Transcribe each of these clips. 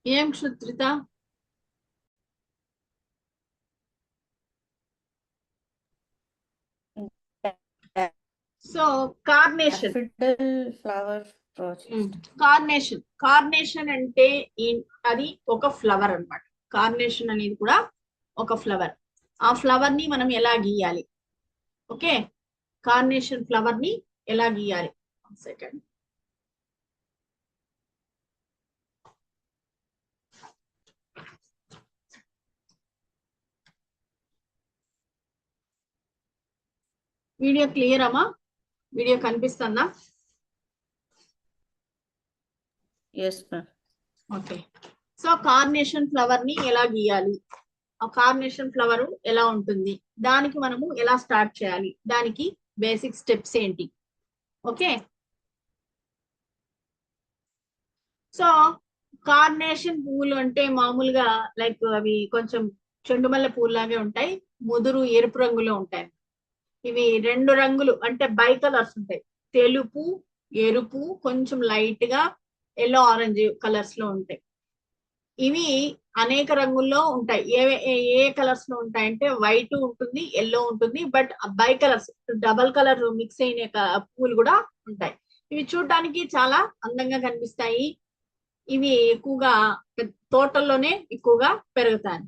ఏం క్షుత్రిత? So carnation. Daffodil flower project. Carnation అంటే అది ఒక ఫ్లవర్ అన్నమాట. కార్నేషన్ అనేది కూడా ఒక ఫ్లవర్. ఆ ఫ్లవర్ ని మనం ఎలా గీయాలి? ఓకే, కార్నేషన్ ఫ్లవర్ ని ఎలా గీయాలి? సెకండ్. వీడియో క్లియర్ అమ్మా? వీడియో కనిపిస్తుందా? Yes ma'am. Okay. So carnation flower ని ఎలా గీయాలి? ఆ కార్నేషన్ ఫ్లవర్ ఎలా ఉంటుంది, దానికి మనము ఎలా స్టార్ట్ చేయాలి, దానికి బేసిక్ స్టెప్స్ ఏంటి? ఓకే. సో కార్నేషన్ పువ్వులు అంటే మామూలుగా లైక్ అవి కొంచెం చెండుమల్లె పువ్వులు లాగే ఉంటాయి, ముదురు ఎరుపు రంగులో ఉంటాయి. ఇవి రెండు రంగులు అంటే బై కలర్స్ ఉంటాయి, తెలుపు ఎరుపు కొంచెం లైట్ గా ఎల్లో ఆరెంజ్ కలర్స్ లో ఉంటాయి. ఇవి అనేక రంగుల్లో ఉంటాయి. ఏ ఏ కలర్స్ లో ఉంటాయి అంటే వైట్ ఉంటుంది, ఎల్లో ఉంటుంది, but by colours double colour mix అయిన పువ్వులు కూడా ఉంటాయి. ఇవి చూడటానికి చాలా అందంగా కనిపిస్తాయి. ఇవి ఎక్కువగా తోటల్లోనే ఎక్కువగా పెరుగుతాయి.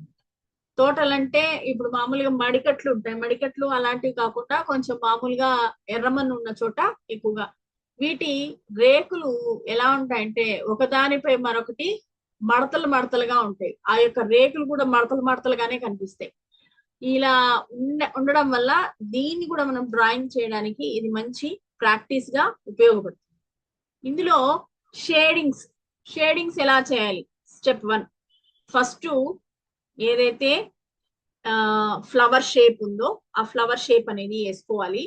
తోటలు అంటే ఇప్పుడు మామూలుగా మడికట్లు ఉంటాయి, మడికట్లు అలాంటివి కాకుండా కొంచెం మామూలుగా ఎర్రమన్ను ఉన్న చోట ఎక్కువగా. వీటి రేకులు ఎలా ఉంటాయంటే ఒకదానిపై మరొకటి మడతలు మడతలుగా ఉంటాయి. ఆ యొక్క రేకులు కూడా మడతలు మడతలుగానే కనిపిస్తాయి. ఇలా ఉండడం వల్ల దీన్ని కూడా మనం డ్రాయింగ్ చేయడానికి ఇది మంచి ప్రాక్టీస్ గా ఉపయోగపడుతుంది. ఇందులో షేడింగ్స్ ఎలా చేయాలి? స్టెప్ 1, ఫస్ట్ ఏదైతే ఫ్లవర్ షేప్ ఉందో ఆ ఫ్లవర్ షేప్ అనేది వేసుకోవాలి.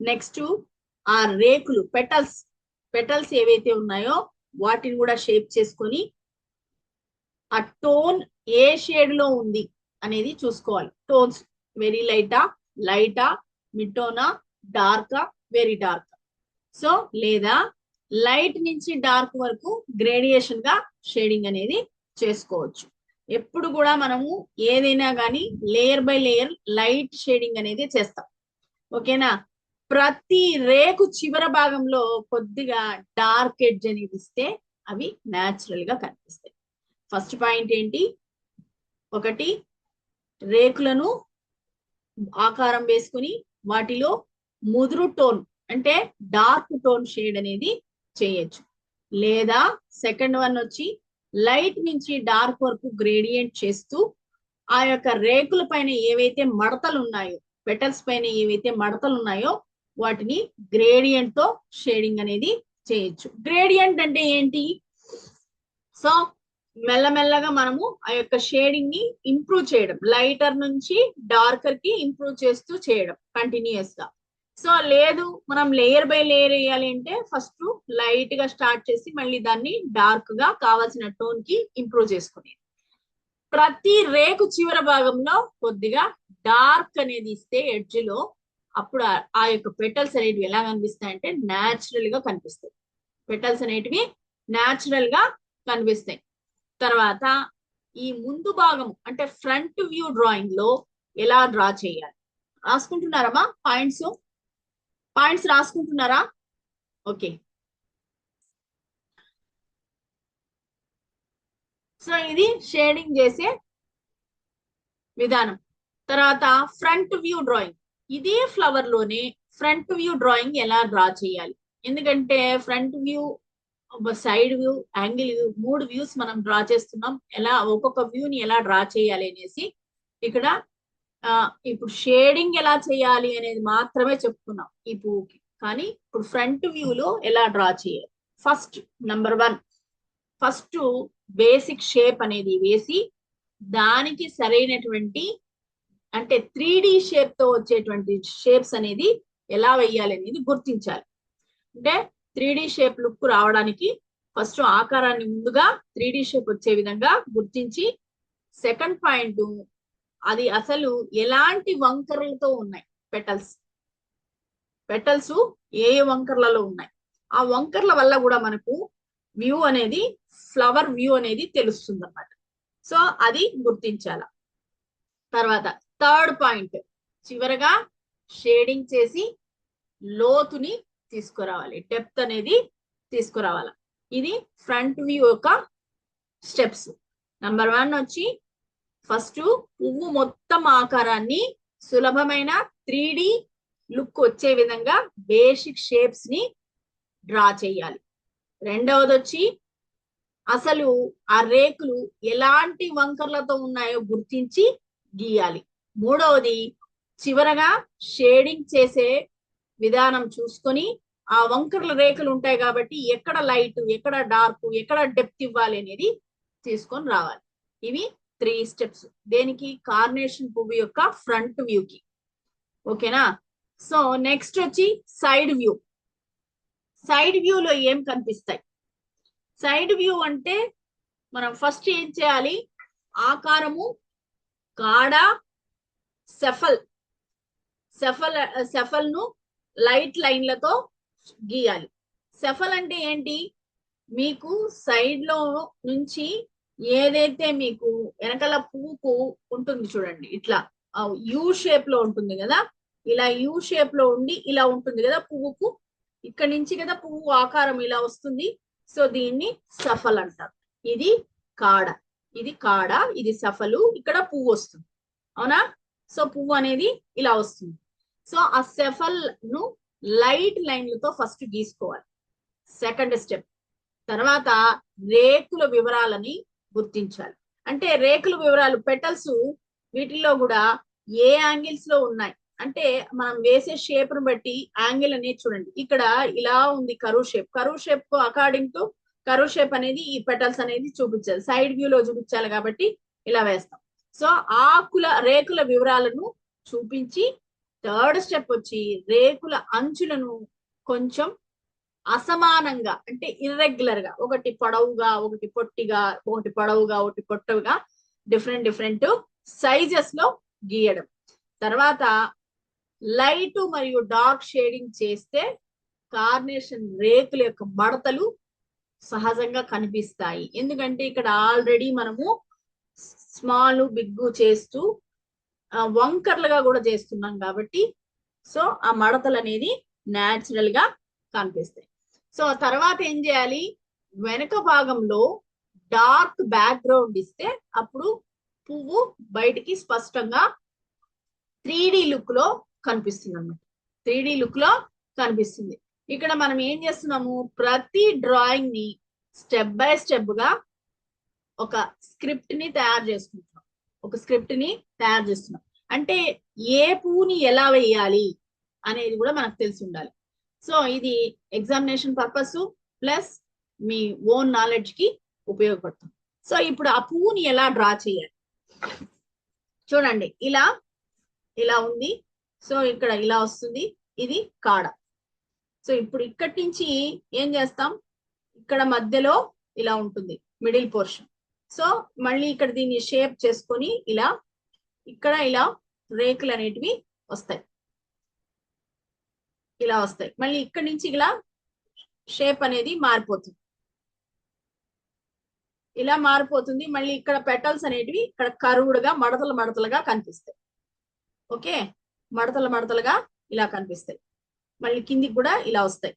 నెక్స్ట్ ఆ రేకులు పెటల్స్ ఏవైతే ఉన్నాయో వాటిని కూడా షేప్ చేసుకొని ఆ టోన్ ఏ షేడ్ లో ఉంది అనేది చూసుకోవాలి. టోన్స్ వెరీ లైటా, మిడ్ టోనా, డార్కా, వెరీ డార్క్. సో లేదా లైట్ నుంచి డార్క్ వరకు గ్రేడియేషన్ గా షేడింగ్ అనేది చేసుకోవచ్చు. ఎప్పుడు కూడా మనము ఏదైనా కానీ layer by layer light shading అనేది చేస్తాం. ఓకేనా? ప్రతి రేకు చివర భాగంలో కొద్దిగా డార్క్ ఎడ్జ్ అనేది ఇస్తే అవి న్యాచురల్ గా కనిపిస్తాయి. ఫస్ట్ పాయింట్ ఏంటి? ఒకటి, రేకులను ఆకారం వేసుకుని వాటిలో ముదురు టోన్ అంటే డార్క్ టోన్ షేడ్ అనేది చేయొచ్చు. లేదా సెకండ్ వన్ వచ్చి లైట్ నుంచి డార్క్ వరకు గ్రేడియంట్ చేస్తూ ఆ యొక్క రేకుల పైన ఏవైతే మడతలు ఉన్నాయో, పెటల్స్ పైన ఏవైతే మడతలు ఉన్నాయో వాటిని గ్రేడియంట్ తో షేడింగ్ అనేది చేయొచ్చు. గ్రేడియంట్ అంటే ఏంటి? సో మెల్లమెల్లగా మనము ఆ యొక్క షేడింగ్ ని ఇంప్రూవ్ చేయడం, లైటర్ నుంచి డార్కర్ కి ఇంప్రూవ్ చేస్తూ చేయడం కంటిన్యూస్ గా. సో లేదు మనం లేయర్ బై లేయర్ వేయాలి అంటే ఫస్ట్ లైట్ గా స్టార్ట్ చేసి మళ్ళీ దాన్ని డార్క్ గా కావాల్సిన టోన్ కి ఇంప్రూవ్ చేసుకునేది. ప్రతి రేకు చివర భాగంలో కొద్దిగా డార్క్ అనేది ఇస్తే ఎడ్జ్ లో అప్పుడు ఆ యొక్క పెటల్స్ అనేటివి ఎలా కనిపిస్తాయంటే న్యాచురల్ గా కనిపిస్తాయి. పెటల్స్ అనేటివి న్యాచురల్ గా కనిపిస్తాయి. తర్వాత ఈ ముందు భాగం అంటే ఫ్రంట్ వ్యూ డ్రాయింగ్ లో ఎలా డ్రా చేయాలి? రాసుకుంటున్నారమ్మా? పాయింట్స్ రాసుకుంటున్నారా? ఓకే. సో ఇది షేడింగ్ చేసే విధానం. తర్వాత ఫ్రంట్ వ్యూ డ్రాయింగ్. ఇదే ఫ్లవర్ లోనే ఫ్రంట్ వ్యూ డ్రాయింగ్ ఎలా డ్రా చేయాలి? ఎందుకంటే front view, side view, angle view, 3 views మనం డ్రా చేస్తున్నాం. ఎలా ఒక్కొక్క వ్యూని ఎలా డ్రా చేయాలి అనేసి ఇక్కడ ఇప్పుడు షేడింగ్ ఎలా చేయాలి అనేది మాత్రమే చెప్తున్నాం ఈ పువ్వుకి. కానీ ఇప్పుడు ఫ్రంట్ వ్యూలో ఎలా డ్రా చేయాలి? First number 1, first basic shape అనేది వేసి దానికి సరైనటువంటి అంటే 3D షేప్ తో వచ్చేటువంటి షేప్స్ అనేది ఎలా వేయాలి అనేది గుర్తించాలి. అంటే 3D షేప్ లుక్ రావడానికి ఫస్ట్ ఆకారాన్ని ముందుగా 3D షేప్ వచ్చే విధంగా గుర్తించి, సెకండ్ పాయింట్ అది అసలు ఎలాంటి వంకరలతో ఉన్నాయి పెటల్స్ ఏ వంకర్లలో ఉన్నాయి, ఆ వంకర్ల వల్ల కూడా మనకు వ్యూ అనేది ఫ్లవర్ వ్యూ అనేది తెలుస్తుంది అన్నమాట. సో అది గుర్తించాల. తర్వాత థర్డ్ పాయింట్, చివరగా షేడింగ్ చేసి లోతుని తీసుకురావాలి, డెప్త్ అనేది తీసుకురావాలి. ఇది ఫ్రంట్ వ్యూ యొక్క స్టెప్స్. నంబర్ 1 వచ్చి ఫస్ట్ పువ్వు మొత్తం ఆకారాన్ని సులభమైన 3D లుక్ వచ్చే విధంగా బేసిక్ షేప్స్ ని డ్రా చేయాలి. రెండవది వచ్చి అసలు ఆ రేకులు ఎలాంటి వంకర్లతో ఉన్నాయో గుర్తించి గీయాలి. మూడవది చివరగా షేడింగ్ చేసే విధానం చూసుకొని ఆ వంకర్ల రేకులు ఉంటాయి కాబట్టి ఎక్కడ లైట్, ఎక్కడ డార్క్, ఎక్కడ డెప్త్ ఇవ్వాలి అనేది తీసుకొని రావాలి. ఇవి 3 స్టెప్స్ దేనికి, కార్నేషన్ పువ్వు యొక్క ఫ్రంట్ వ్యూకి. ఓకేనా? సో నెక్స్ట్ వచ్చి సైడ్ వ్యూ. సైడ్ వ్యూలో ఏం కనిపిస్తాయి? సైడ్ వ్యూ అంటే మనం ఫస్ట్ ఏం చేయాలి, ఆకారము, కాడ, సెఫల్ ను లైట్ లైన్లతో గీయాలి. సెఫల్ అంటే ఏంటి, మీకు సైడ్ లో నుంచి ఏదైతే మీకు వెనకాల పువ్వుకు ఉంటుంది చూడండి, ఇట్లా యూ షేప్ లో ఉంటుంది కదా, ఇలా యూ షేప్ లో ఉండి ఇలా ఉంటుంది కదా పువ్వుకు, ఇక్కడ నుంచి కదా పువ్వు ఆకారం ఇలా వస్తుంది. సో దీన్ని సఫల్ అంటారు. ఇది కాడ, ఇది కాడ, ఇది సఫలు, ఇక్కడ పువ్వు వస్తుంది. అవునా? సో పువ్వు అనేది ఇలా వస్తుంది. సో ఆ సెఫల్ ను లైట్ లైన్లతో ఫస్ట్ గీసుకోవాలి, సెకండ్ స్టెప్. తర్వాత రేకుల వివరాలని గుర్తించాలి. అంటే రేకుల వివరాలు, పెటల్స్ వీటిల్లో కూడా ఏ యాంగిల్స్ లో ఉన్నాయి అంటే మనం వేసే షేప్ ను బట్టి యాంగిల్ అనేది చూడండి. ఇక్కడ ఇలా ఉంది కరువు షేప్, కరువు షేప్ అకార్డింగ్ టు కరువు షేప్ అనేది ఈ పెటల్స్ అనేది చూపించాలి, సైడ్ వ్యూ లో చూపించాలి కాబట్టి ఇలా వేస్తాం. సో రేకుల వివరాలను చూపించి థర్డ్ స్టెప్ వచ్చి రేకుల అంచులను కొంచెం అసమానంగా అంటే ఇర్రెగ్యులర్ గా, ఒకటి పొడవుగా, ఒకటి పొట్టిగా, ఒకటి పొడవుగా, ఒకటి పొట్టవుగా, డిఫరెంట్ సైజెస్ లో గీయడం. తర్వాత లైట్ మరియు డార్క్ షేడింగ్ చేస్తే కార్నేషన్ రేకుల యొక్క మడతలు సహజంగా కనిపిస్తాయి. ఎందుకంటే ఇక్కడ ఆల్రెడీ మనము స్మాల్ బిగ్ చేస్తూ వంకర్లుగా కూడా చేస్తున్నాం కాబట్టి సో ఆ మడతలు అనేది న్యాచురల్ గా కనిపిస్తాయి. సో తర్వాత ఏం చేయాలి, వెనక భాగంలో డార్క్ బ్యాక్గ్రౌండ్ ఇస్తే అప్పుడు పువ్వు బయటికి స్పష్టంగా 3D లుక్ లో కనిపిస్తుంది అన్నమాట. 3D లుక్ లో కనిపిస్తుంది. ఇక్కడ మనం ఏం చేస్తున్నాము, ప్రతి డ్రాయింగ్ ని స్టెప్ బై స్టెప్ గా ఒక స్క్రిప్ట్ ని తయారు చేస్తున్నాం. అంటే ఏ పువ్వుని ఎలా వేయాలి అనేది కూడా మనకు తెలిసి ఉండాలి. సో ఇది ఎగ్జామినేషన్ పర్పస్ ప్లస్ మీ ఓన్ నాలెడ్జ్ కి ఉపయోగపడుతుంది. సో ఇప్పుడు ఆ పువ్వుని ఎలా డ్రా చేయాలి చూడండి. ఇలా ఉంది. సో ఇక్కడ ఇలా వస్తుంది, ఇది కాడ. సో ఇప్పుడు ఇక్కడి నుంచి ఏం చేస్తాం, ఇక్కడ మధ్యలో ఇలా ఉంటుంది మిడిల్ పోర్షన్. సో మళ్ళీ ఇక్కడ దీన్ని షేప్ చేసుకొని ఇక్కడ ఇలా రేకులు అనేటివి వస్తాయి, ఇలా వస్తాయి. మళ్ళీ ఇక్కడి నుంచి ఇలా షేప్ అనేది మారిపోతుంది, ఇలా మారిపోతుంది. మళ్ళీ ఇక్కడ పెటల్స్ అనేటివి ఇక్కడ కరువుడుగా మడతలుగా కనిపిస్తాయి. ఓకే, మడతలుగా ఇలా కనిపిస్తాయి. మళ్ళీ కిందికి కూడా ఇలా వస్తాయి.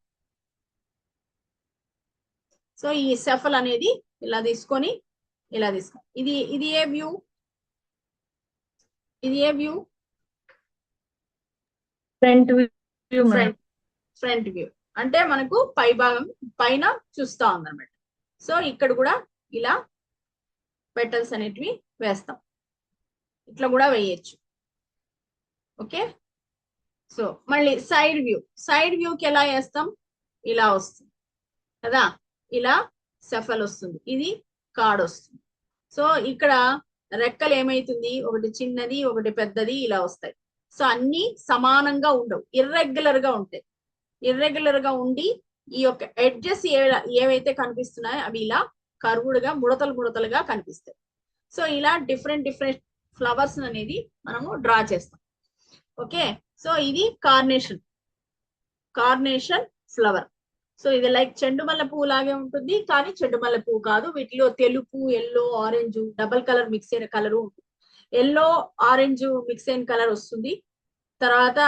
సో ఈ సెఫల్ అనేది ఇలా తీసుకొని ఇది ఏ వ్యూ, ఫ్రంట్ వ్యూ అంటే మనకు పై భాగం పైన చూస్తా ఉందన్నమాట. సో ఇక్కడ కూడా ఇలా పెటల్స్ అనేటివి వేస్తాం, ఇట్లా కూడా వేయచ్చు. ఓకే, సో మళ్ళీ సైడ్ వ్యూకి ఎలా వేస్తాం, ఇలా వస్తుంది కదా, ఇలా సెఫల్ వస్తుంది, ఇది కార్డ్ వస్తుంది. సో ఇక్కడ రెక్కలు ఏమైతుంది, ఒకటి చిన్నది ఒకటి పెద్దది ఇలా వస్తాయి. సో అన్ని సమానంగా ఉండవు, ఇర్రెగ్యులర్ గా ఉండి ఈ యొక్క ఎడ్జెస్ ఏవైతే కనిపిస్తున్నాయో అవి ఇలా కర్వుడుగా ముడతలుగా కనిపిస్తాయి. సో ఇలా డిఫరెంట్ ఫ్లవర్స్ అనేది మనము డ్రా చేస్తాం. ఓకే, సో ఇది కార్నేషన్ ఫ్లవర్. సో ఇది లైక్ చెండు మల్లె పువ్వు లాగే ఉంటుంది, కానీ చెండు మల్లె పువ్వు కాదు. వీటిలో తెలుపు, yellow, orange double colour mix అయిన కలర్ ఉంటుంది. ఎల్లో ఆరెంజ్ మిక్స్ అయిన కలర్ వస్తుంది. తర్వాత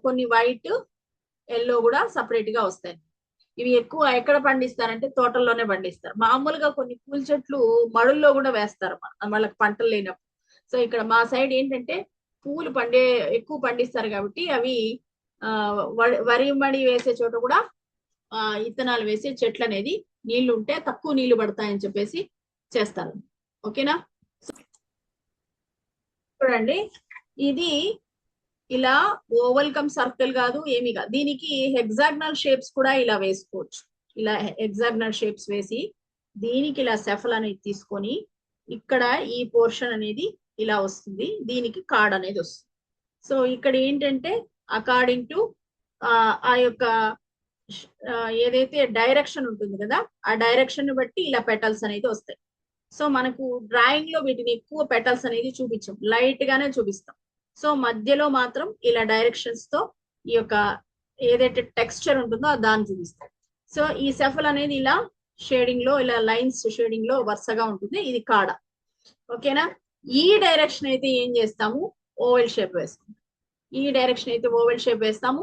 కొన్ని వైట్, ఎల్లో కూడా సపరేట్ గా వస్తాయి. ఇవి ఎక్కువ ఎక్కడ పండిస్తారంటే తోటల్లోనే పండిస్తారు. మామూలుగా కొన్ని పూల చెట్లు మడుల్లో కూడా వేస్తారు వాళ్ళకి పంటలు లేనప్పుడు. సో ఇక్కడ మా సైడ్ ఏంటంటే పూలు ఎక్కువ పండిస్తారు కాబట్టి అవి వరి మడి వేసే చోట కూడా ఇత్తనాలు వేసి చెట్లు అనేది నీళ్లు ఉంటే తక్కువ నీళ్లు పడతాయని చెప్పేసి చేస్తారు. ఓకేనా? చూడండి, ఇది ఇలా ఓవల్ కమ్ సర్కిల్ కాదు, ఏమి కాదు. దీనికి హెగ్జాగ్నల్ షేప్స్ కూడా ఇలా వేసుకోవచ్చు. ఇలా హెగ్జాగ్నల్ షేప్స్ వేసి దీనికి ఇలా సెఫల్ అనేది తీసుకొని ఇక్కడ ఈ పోర్షన్ అనేది ఇలా వస్తుంది. దీనికి కార్డ్ అనేది వస్తుంది. సో ఇక్కడ ఏంటంటే అకార్డింగ్ టు ఆ యొక్క ఏదైతే డైరెక్షన్ ఉంటుంది కదా, ఆ డైరెక్షన్ బట్టి ఇలా పెటల్స్ అనేది వస్తాయి. సో మనకు డ్రాయింగ్ లో వీటిని ఎక్కువ పెటల్స్ అనేది చూపించాం, లైట్ గానే చూపిస్తాం. సో మధ్యలో మాత్రం ఇలా డైరెక్షన్స్ తో ఈ యొక్క ఏదైతే టెక్స్చర్ ఉంటుందో దాన్ని చూపిస్తాం. సో ఈ సెఫల్ అనేది ఇలా షేడింగ్ లో, ఇలా లైన్స్ షేడింగ్ లో వరుసగా ఉంటుంది. ఇది కాడ. ఓకేనా? ఈ డైరెక్షన్ అయితే ఏం చేస్తాము, ఓవెల్ షేప్ వేస్తాము. ఈ డైరెక్షన్ అయితే ఓవెల్ షేప్ వేస్తాము.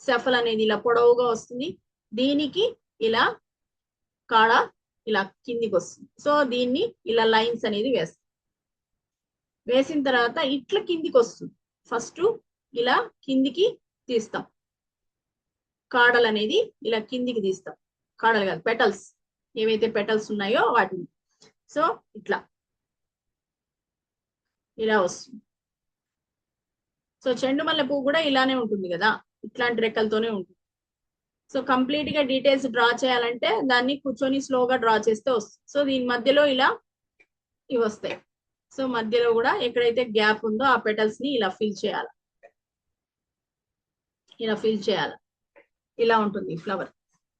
సెఫల్ అనేది ఇలా పొడవుగా వస్తుంది. దీనికి ఇలా కాడ ఇలా కిందికి వస్తుంది. సో దీన్ని ఇలా లైన్స్ అనేది వేస్తాం. వేసిన తర్వాత ఇట్లా కిందికి వస్తుంది. ఫస్ట్ ఇలా కిందికి తీస్తాం. కాడలు అనేది ఇలా కిందికి తీస్తాం. కాడలు కాదు, పెటల్స్, ఏవైతే పెటల్స్ ఉన్నాయో వాటిని. సో ఇట్లా ఇలా వస్తుంది. సో చెండు మల్లె పువ్వు కూడా ఇలానే ఉంటుంది కదా, ఇట్లాంటి రెక్కలతోనే ఉంటుంది. సో కంప్లీట్ గా డీటెయిల్స్ డ్రా చేయాలంటే దాన్ని కూర్చొని స్లోగా డ్రా చేస్తే వస్తుంది. సో దీని మధ్యలో ఇలా ఇవి వస్తాయి. సో మధ్యలో కూడా ఎక్కడైతే గ్యాప్ ఉందో ఆ పెటల్స్ ని ఇలా ఫిల్ చేయాలి. ఇలా ఫిల్ చేయాలి. ఇలా ఉంటుంది ఫ్లవర్.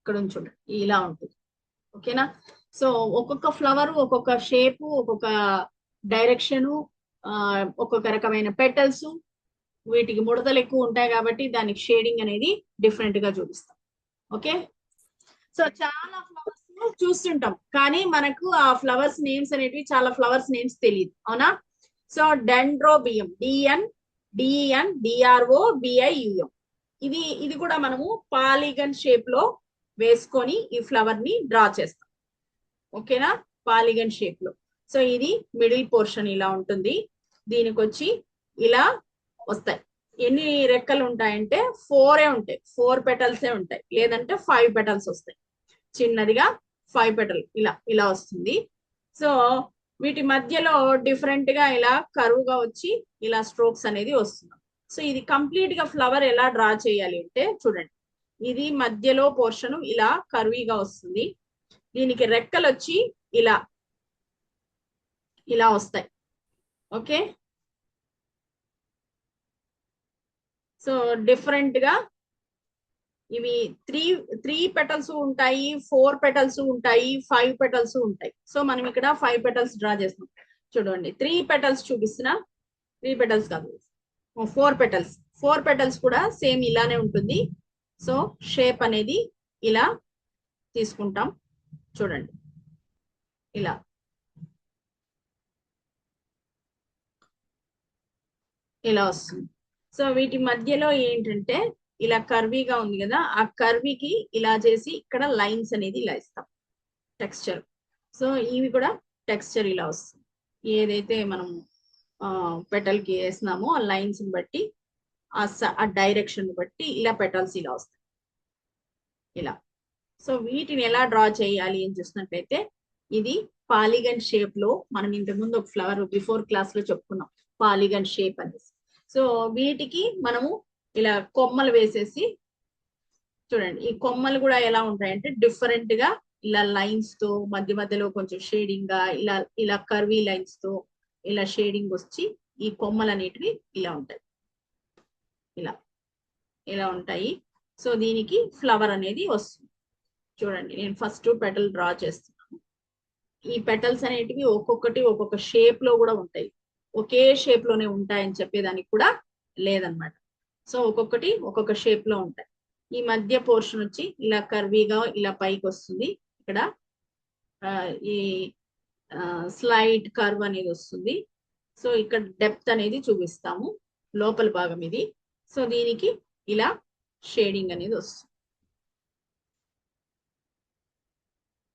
ఇక్కడ ఉంచుండి, ఇలా ఉంటుంది. ఓకేనా? సో ఒక్కొక్క ఫ్లవర్ ఒక్కొక్క షేపు, ఒక్కొక్క డైరెక్షను, ఒక్కొక్క రకమైన పెటల్స్, వీటికి ముడతలు ఎక్కువ ఉంటాయి కాబట్టి దానికి షేడింగ్ అనేది డిఫరెంట్ గా చూపిస్తాం. ఓకే? సో చాలా ఫ్లవర్స్ చూస్తుంటాం, కానీ మనకు ఆ ఫ్లవర్స్ నేమ్స్ అనేటివి చాలా ఫ్లవర్స్ నేమ్స్ తెలియదు, అవునా? సో డెండ్రోబియం, DENDROBIUM, ఇది కూడా మనము పాలిగన్ షేప్ లో వేసుకొని ఈ ఫ్లవర్ ని డ్రా చేస్తాం. ఓకేనా? పాలిగన్ షేప్ లో. సో ఇది మిడిల్ పోర్షన్ ఇలా ఉంటుంది. దీనికి వచ్చి ఇలా వస్తాయి. ఎన్ని రెక్కలు ఉంటాయంటే 4 ఉంటాయి. 4 పెటల్సే ఉంటాయి, లేదంటే 5 పెటల్స్ వస్తాయి. చిన్నదిగా 5 పెటల్ ఇలా వస్తుంది. సో వీటి మధ్యలో డిఫరెంట్ గా ఇలా కరువుగా వచ్చి ఇలా స్ట్రోక్స్ అనేది వస్తుంది. సో ఇది కంప్లీట్ గా ఫ్లవర్ ఎలా డ్రా చేయాలి అంటే చూడండి, ఇది మధ్యలో పోర్షన్ ఇలా కర్వీగా వస్తుంది. దీనికి రెక్కలు వచ్చి ఇలా వస్తాయి. ఓకే? సో డిఫరెంట్ గా ఇవి 3 పెటల్స్ ఉంటాయి, 4 పెటల్స్ ఉంటాయి, 5 పెటల్స్ ఉంటాయి. సో మనం ఇక్కడ 5 పెటల్స్ డ్రా చేస్తున్నాం. చూడండి, 3 పెటల్స్ చూపిస్తున్నా. 3 పెటల్స్ కాదు, 4 పెటల్స్. 4 పెటల్స్ కూడా సేమ్ ఇలానే ఉంటుంది. సో షేప్ అనేది ఇలా తీసుకుంటాం. చూడండి, ఇలా వస్తుంది. సో వీటి మధ్యలో ఏంటంటే ఇలా కర్వీగా ఉంది కదా, ఆ కర్వీకి ఇలా చేసి ఇక్కడ లైన్స్ అనేది ఇలా ఇస్తాం, టెక్స్చర్. సో ఇవి కూడా టెక్స్చర్ ఇలా వస్తుంది. ఏదైతే మనం పెటల్ కి వేసినామో ఆ లైన్స్ బట్టి, ఆ డైరెక్షన్ బట్టి ఇలా పెటల్స్ ఇలా వస్తాయి. ఇలా. సో వీటిని ఎలా డ్రా చేయాలి అని చూసినట్లయితే, ఇది పాలిగన్ షేప్ లో మనం ఇంతకుముందు ఒక ఫ్లవర్ బిఫోర్ క్లాస్ లో చెప్పుకున్నాం, పాలిగన్ షేప్ అనేసి. సో వీటికి మనము ఇలా కొమ్మలు వేసేసి, చూడండి ఈ కొమ్మలు కూడా ఎలా ఉంటాయంటే డిఫరెంట్ గా ఇలా లైన్స్ తో మధ్యలో కొంచెం షేడింగ్ గా ఇలా కర్వీ లైన్స్ తో ఇలా షేడింగ్ వచ్చి ఈ కొమ్మలు అనేటివి ఇలా ఉంటాయి. ఇలా ఉంటాయి. సో దీనికి ఫ్లవర్ అనేది వస్తుంది. చూడండి, నేను ఫస్ట్ పెటల్ డ్రా చేస్తున్నాను. ఈ పెటల్స్ అనేటివి ఒక్కొక్కటి ఒక్కొక్క షేప్ లో కూడా ఉంటాయి. ఒకే షేప్ లోనే ఉంటాయని చెప్పేదానికి కూడా లేదనమాట. సో ఒక్కొక్కటి ఒక్కొక్క షేప్ లో ఉంటాయి. ఈ మధ్య పోర్షన్ వచ్చి ఇలా కర్వీగా ఇలా పైకి వస్తుంది. ఇక్కడ ఈ స్లైడ్ కర్వ్ అనేది వస్తుంది. సో ఇక్కడ డెప్త్ అనేది చూపిస్తాము, లోపల భాగం ఇది. సో దీనికి ఇలా షేడింగ్ అనేది వస్తుంది.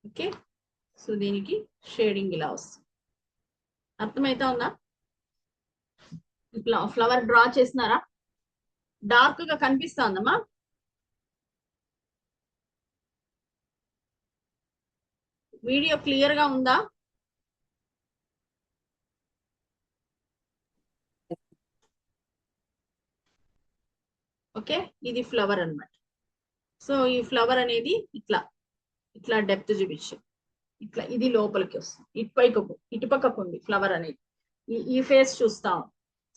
ఓకే, సో దీనికి షేడింగ్ ఇలా వస్తుంది. అర్థమైతా ఉందా? ఫ్లవర్ డ్రా చేసినారా? డార్క్ గా కనిపిస్తా ఉందమ్మా? వీడియో క్లియర్ గా ఉందా? ఓకే, ఇది ఫ్లవర్ అన్నమాట. సో ఈ ఫ్లవర్ అనేది ఇట్లా ఇట్లా డెప్త్ చూపించాం. ఇట్లా ఇది లోపలికి వస్తుంది, ఇటుపక్కకు ఉంది ఫ్లవర్ అనేది. ఈ ఫేస్ చూస్తాం.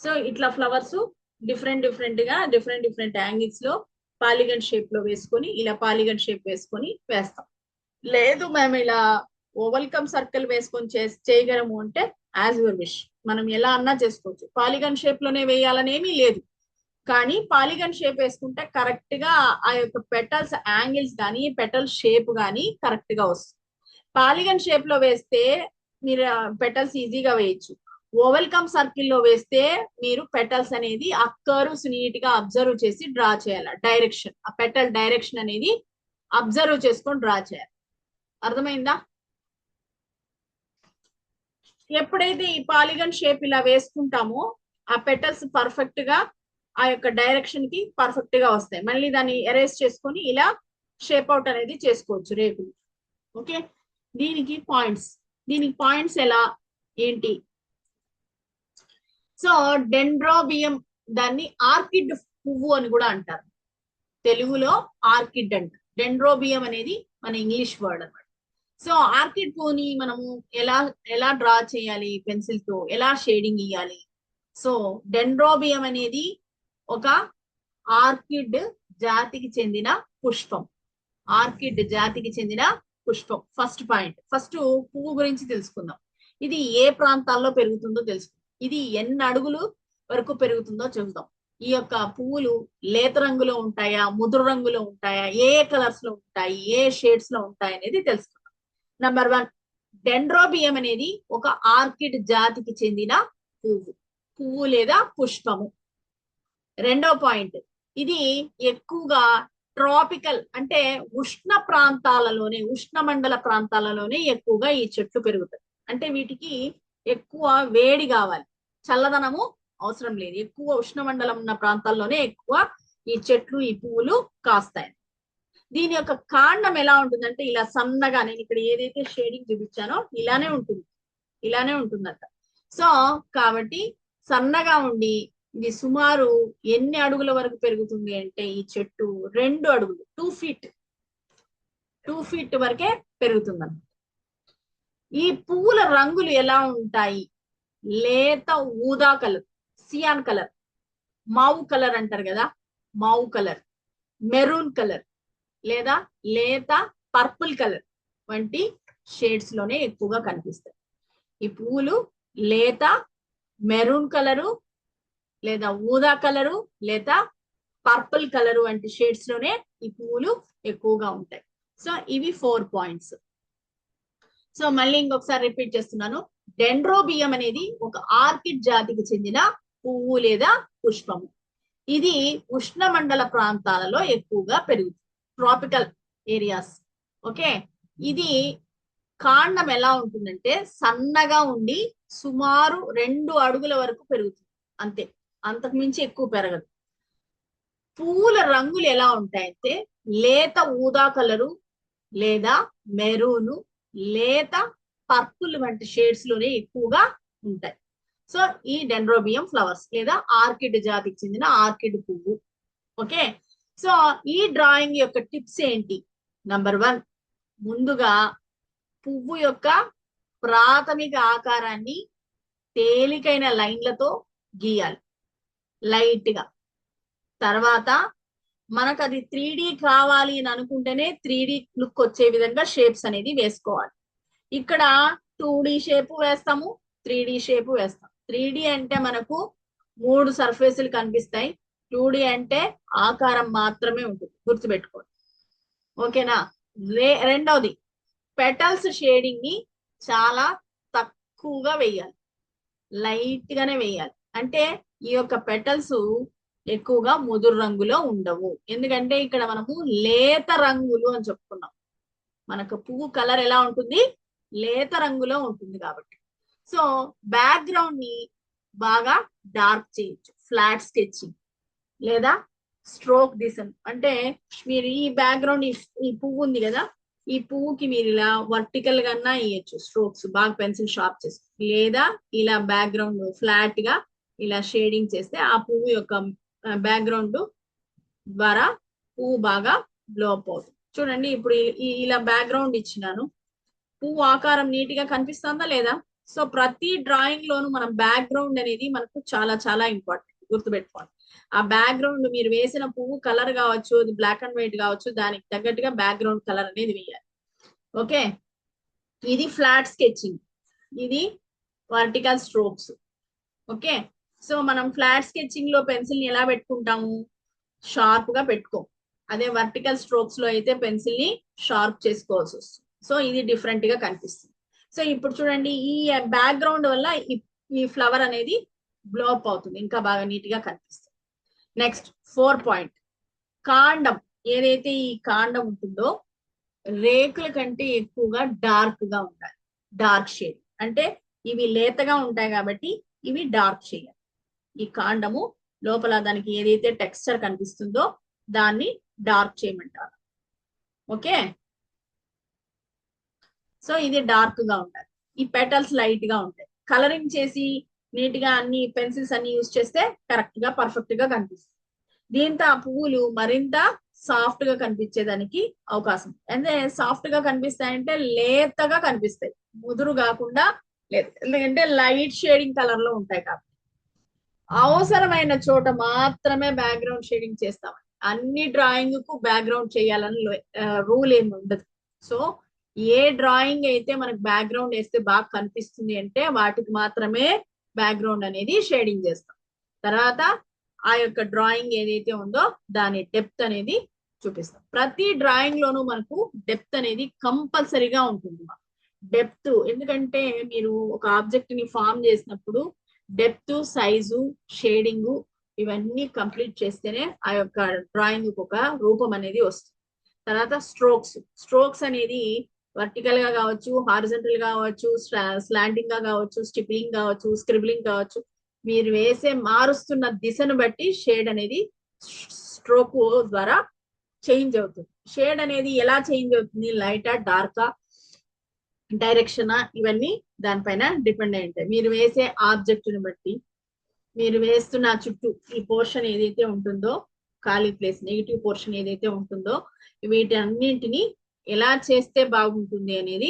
సో ఇట్లా ఫ్లవర్స్ డిఫరెంట్ గా డిఫరెంట్ యాంగిల్స్ లో పాలిగన్ షేప్ లో వేసుకొని, ఇలా పాలిగన్ షేప్ వేసుకొని వేస్తాం. లేదు మేము ఇలా ఓవల్ కమ్ సర్కిల్ వేసుకొని చేయగలము అంటే యాజ్ యువర్ విష్, మనం ఎలా అన్నా చేసుకోవచ్చు. పాలిగన్ షేప్ లోనే వేయాలని ఏమీ లేదు, కానీ పాలిగన్ షేప్ వేసుకుంటే కరెక్ట్ గా ఆ యొక్క పెటల్స్ యాంగిల్స్ కానీ పెటల్ షేప్ కానీ కరెక్ట్ గా వస్తుంది. పాలిగన్ షేప్ లో వేస్తే మీరు పెటల్స్ ఈజీగా వేయచ్చు. ఓవెల్ కమ్ సర్కిల్ లో వేస్తే మీరు పెటల్స్ అనేది ఆ కర్వ్స్ నీట్ గా అబ్జర్వ్ చేసి డ్రా చేయాలి. డైరెక్షన్, ఆ పెటల్ డైరెక్షన్ అనేది అబ్జర్వ్ చేసుకొని డ్రా చేయాలి. అర్థమైందా? ఎప్పుడైతే ఈ పాలిగన్ షేప్ ఇలా వేసుకుంటామో ఆ పెటల్స్ పర్ఫెక్ట్ గా ఆ యొక్క డైరెక్షన్ కి పర్ఫెక్ట్ గా వస్తాయి. మళ్ళీ దాన్ని ఎరేజ్ చేసుకొని ఇలా షేప్ అవుట్ అనేది చేసుకోవచ్చు రేపులు. ఓకే, దీనికి పాయింట్స్ ఎలా ఏంటి? సో డెండ్రోబియం, దాన్ని ఆర్కిడ్ పువ్వు అని కూడా అంటారు. తెలుగులో ఆర్కిడ్ అంట, డెండ్రోబియం అనేది మన ఇంగ్లీష్ వర్డ్ అన్నమాట. సో ఆర్కిడ్ పువ్వుని మనము ఎలా డ్రా చేయాలి, పెన్సిల్ తో ఎలా షేడింగ్ ఇవ్వాలి? సో డెండ్రోబియం అనేది ఒక ఆర్కిడ్ జాతికి చెందిన పుష్పం. ఆర్కిడ్ జాతికి చెందిన పుష్పం. First point. ఫస్ట్ పువ్వు గురించి తెలుసుకుందాం. ఇది ఏ ప్రాంతాల్లో పెరుగుతుందో తెలుసుకుందాం. ఇది ఎన్ని అడుగులు వరకు పెరుగుతుందో చూద్దాం. ఈ యొక్క పువ్వులు లేత రంగులో ఉంటాయా, ముదురు రంగులో ఉంటాయా, ఏ కలర్స్ లో ఉంటాయి, ఏ షేడ్స్ లో ఉంటాయి అనేది తెలుసుకుందాం. నంబర్ 1, డెండ్రోబియం అనేది ఒక ఆర్కిడ్ జాతికి చెందిన పువ్వు లేదా పుష్పము. రెండో పాయింట్, ఇది ఎక్కువగా ట్రాపికల్ అంటే ఉష్ణ ప్రాంతాలలోనే, ఉష్ణమండల ప్రాంతాలలోనే ఎక్కువగా ఈ చెట్లు పెరుగుతాయి. అంటే వీటికి ఎక్కువ వేడి కావాలి, చల్లదనము అవసరం లేదు. ఎక్కువ ఉష్ణమండలం ఉన్న ప్రాంతాల్లోనే ఎక్కువ ఈ చెట్లు, ఈ పువ్వులు కాస్తాయి. దీని యొక్క కాండం ఎలా ఉంటుందంటే ఇలా సన్నగా, నేను ఇక్కడ ఏదైతే షేడింగ్ చూపించానో ఇలానే ఉంటుందంట. సో కాబట్టి సన్నగా ఉండి ఇది సుమారు ఎన్ని అడుగుల వరకు పెరుగుతుంది అంటే ఈ చెట్టు 2 అడుగులు, 2 ఫీట్ వరకే పెరుగుతుందన్నమాట. ఈ పువ్వుల రంగులు ఎలా ఉంటాయి? లేత ఊదా కలర్, సియాన్ కలర్, మావు కలర్ అంటారు కదా, మావు కలర్, మెరూన్ కలర్ లేదా లేత పర్పుల్ కలర్ వంటి షేడ్స్ లోనే ఎక్కువగా కనిపిస్తాయి. ఈ పువ్వులు లేత మెరూన్ కలరు లేదా ఊదా కలరు లేదా పర్పుల్ కలరు వంటి షేడ్స్ లోనే ఈ పువ్వులు ఎక్కువగా ఉంటాయి. సో ఇవి 4 పాయింట్స్. సో మళ్ళీ ఇంకొకసారి రిపీట్ చేస్తున్నాను. డెండ్రోబియం అనేది ఒక ఆర్కిడ్ జాతికి చెందిన పువ్వు లేదా పుష్పము. ఇది ఉష్ణమండల ప్రాంతాలలో ఎక్కువగా పెరుగుతుంది, ట్రాపికల్ ఏరియాస్. ఓకే, ఇది కాండం ఎలా ఉంటుందంటే సన్నగా ఉండి సుమారు 2 అడుగుల వరకు పెరుగుతుంది, అంతే, అంతకు మించి ఎక్కువ పెరగదు. పువ్వుల రంగులు ఎలా ఉంటాయంటే లేత ఊదా కలరు లేదా మెరూను, లేత పర్పుల్ వంటి షేడ్స్ లోనే ఎక్కువగా ఉంటాయి. సో ఈ డెండ్రోబియం ఫ్లవర్స్ లేదా ఆర్కిడ్ జాతికి చెందిన ఆర్కిడ్ పువ్వు. ఓకే, సో ఈ డ్రాయింగ్ యొక్క టిప్స్ ఏంటి? నంబర్ 1, ముందుగా పువ్వు యొక్క ప్రాథమిక ఆకారాన్ని తేలికైన లైన్లతో గీయాలి, లైట్ గా. తర్వాత మనకు అది 3D కావాలి అని అనుకుంటేనే 3D లుక్ వచ్చే విధంగా షేప్స్ అనేది వేసుకోవాలి. ఇక్కడ 2D షేప్ వేస్తాము, 3D షేప్ వేస్తాం. 3D అంటే మనకు 3 సర్ఫేసులు కనిపిస్తాయి, 2D అంటే ఆకారం మాత్రమే ఉంటుంది, గుర్తుపెట్టుకోండి. ఓకేనా. రెండవది, పెటల్స్ షేడింగ్ ని చాలా తక్కువగా వేయాలి, లైట్ గానే వేయాలి. అంటే ఈ యొక్క పెటల్స్ ఎక్కువగా ముదురు రంగులో ఉండవు, ఎందుకంటే ఇక్కడ మనము లేత రంగులు అని చెప్పుకున్నాం. మనకు పువ్వు కలర్ ఎలా ఉంటుంది, లేత రంగులో ఉంటుంది కాబట్టి. సో బ్యాక్గ్రౌండ్ ని బాగా డార్క్ చేయొచ్చు, ఫ్లాట్ స్కెచింగ్ లేదా స్ట్రోక్ డిజైన్. అంటే మీరు ఈ బ్యాక్గ్రౌండ్ ఈ పువ్వు ఉంది కదా, ఈ పువ్వుకి మీరు ఇలా వర్టికల్ గా వేయచ్చు స్ట్రోక్స్, బాగా పెన్సిల్ షార్ప్ చేసి, లేదా ఇలా బ్యాక్గ్రౌండ్ ఫ్లాట్ గా ఇలా షేడింగ్ చేస్తే ఆ పువ్వు యొక్క బ్యాక్గ్రౌండ్ ద్వారా పువ్వు బాగా బ్లో అప్ అవుతుంది. చూడండి ఇప్పుడు ఇలా బ్యాక్గ్రౌండ్ ఇచ్చినాను, పువ్వు ఆకారం నీట్ గా కనిపిస్తుందా లేదా. సో ప్రతి డ్రాయింగ్ లోను మనం బ్యాక్గ్రౌండ్ అనేది మనకు చాలా చాలా ఇంపార్టెంట్, గుర్తుపెట్టుకోండి. ఆ బ్యాక్గ్రౌండ్ మీరు వేసిన పువ్వు కలర్ కావచ్చు, అది బ్లాక్ అండ్ వైట్ కావచ్చు, దానికి తగ్గట్టుగా బ్యాక్గ్రౌండ్ కలర్ అనేది వేయాలి. ఓకే, ఇది ఫ్లాట్ స్కెచింగ్, ఇది వర్టికల్ స్ట్రోక్స్. ఓకే, సో మనం ఫ్లాట్ స్కెచింగ్ లో పెన్సిల్ ని ఎలా పెట్టుకుంటాము, షార్ప్ గా పెట్టుకోం. అదే వర్టికల్ స్ట్రోక్స్ లో అయితే పెన్సిల్ ని షార్ప్ చేసుకోవాల్సి వస్తుంది. సో ఇది డిఫరెంట్ గా కనిపిస్తుంది. సో ఇప్పుడు చూడండి, ఈ బ్యాక్గ్రౌండ్ వల్ల ఈ ఫ్లవర్ అనేది బ్లో అప్ అవుతుంది, ఇంకా బాగా నీట్ గా కనిపిస్తుంది. నెక్స్ట్ 4 పాయింట్, కాండం. ఏదైతే ఈ కాండం ఉంటుందో రేకుల కంటే ఎక్కువగా డార్క్ గా ఉండాలి, డార్క్ షేడ్. అంటే ఇవి లేతగా ఉంటాయి కాబట్టి ఇవి డార్క్ షేడ్. ఈ కాండము లోపల దానికి ఏదైతే టెక్స్చర్ కనిపిస్తుందో దాన్ని డార్క్ చేయమంటారు. ఓకే, సో ఇది డార్క్ గా ఉండాలి. ఈ పెటల్స్ లైట్ గా ఉంటాయి. కలరింగ్ చేసి నీట్ గా అన్ని పెన్సిల్స్ అన్ని యూజ్ చేస్తే కరెక్ట్ గా పర్ఫెక్ట్ గా కనిపిస్తుంది. దీంతో ఆ పువ్వులు మరింత సాఫ్ట్ గా కనిపించేదానికి అవకాశం. అంటే సాఫ్ట్ గా కనిపిస్తాయంటే లేతగా కనిపిస్తాయి, ముదురు కాకుండా లేదు, ఎందుకంటే లైట్ షేడింగ్ కలర్ లో ఉంటాయి కాబట్టి. అవసరమైన చోట మాత్రమే బ్యాక్గ్రౌండ్ షేడింగ్ చేస్తాం. అన్ని డ్రాయింగ్ కు బ్యాక్గ్రౌండ్ చేయాలని రూల్ ఏమి ఉండదు. సో ఏ డ్రాయింగ్ అయితే మనకు బ్యాక్గ్రౌండ్ వేస్తే బాగా కనిపిస్తుంది అంటే వాటికి మాత్రమే బ్యాక్గ్రౌండ్ అనేది షేడింగ్ చేస్తాం. తర్వాత ఆ యొక్క డ్రాయింగ్ ఏదైతే ఉందో దాని డెప్త్ అనేది చూపిస్తాం. ప్రతి డ్రాయింగ్ లోనూ మనకు డెప్త్ అనేది కంపల్సరీగా ఉంటుంది. డెప్త్ ఎందుకంటే మీరు ఒక ఆబ్జెక్ట్ ని ఫామ్ చేసినప్పుడు డెప్త్, సైజు, షేడింగ్ ఇవన్నీ కంప్లీట్ చేస్తేనే ఆ యొక్క డ్రాయింగ్ ఒక రూపం అనేది వస్తుంది. తర్వాత స్ట్రోక్స్ అనేది వర్టికల్ గా కావచ్చు, హారిజంటల్ గా కావచ్చు, స్లాంటింగ్ గా కావచ్చు, స్టిప్లింగ్ కావచ్చు, స్క్రిబ్లింగ్ కావచ్చు. మీరు మారుస్తున్న దిశను బట్టి షేడ్ అనేది స్ట్రోక్ ద్వారా చేంజ్ అవుతుంది. షేడ్ అనేది ఎలా చేంజ్ అవుతుంది, లైటా, డార్కా, డైరెక్షన్, ఇవన్నీ దానిపైన డిపెండ్ అయి ఉంటాయి. మీరు వేసే ఆబ్జెక్ట్ ని బట్టి, మీరు వేస్తున్న చుట్టూ ఈ పోర్షన్ ఏదైతే ఉంటుందో, ఖాళీ ప్లేస్, నెగిటివ్ పోర్షన్ ఏదైతే ఉంటుందో, వీటన్నింటిని ఎలా చేస్తే బాగుంటుంది అనేది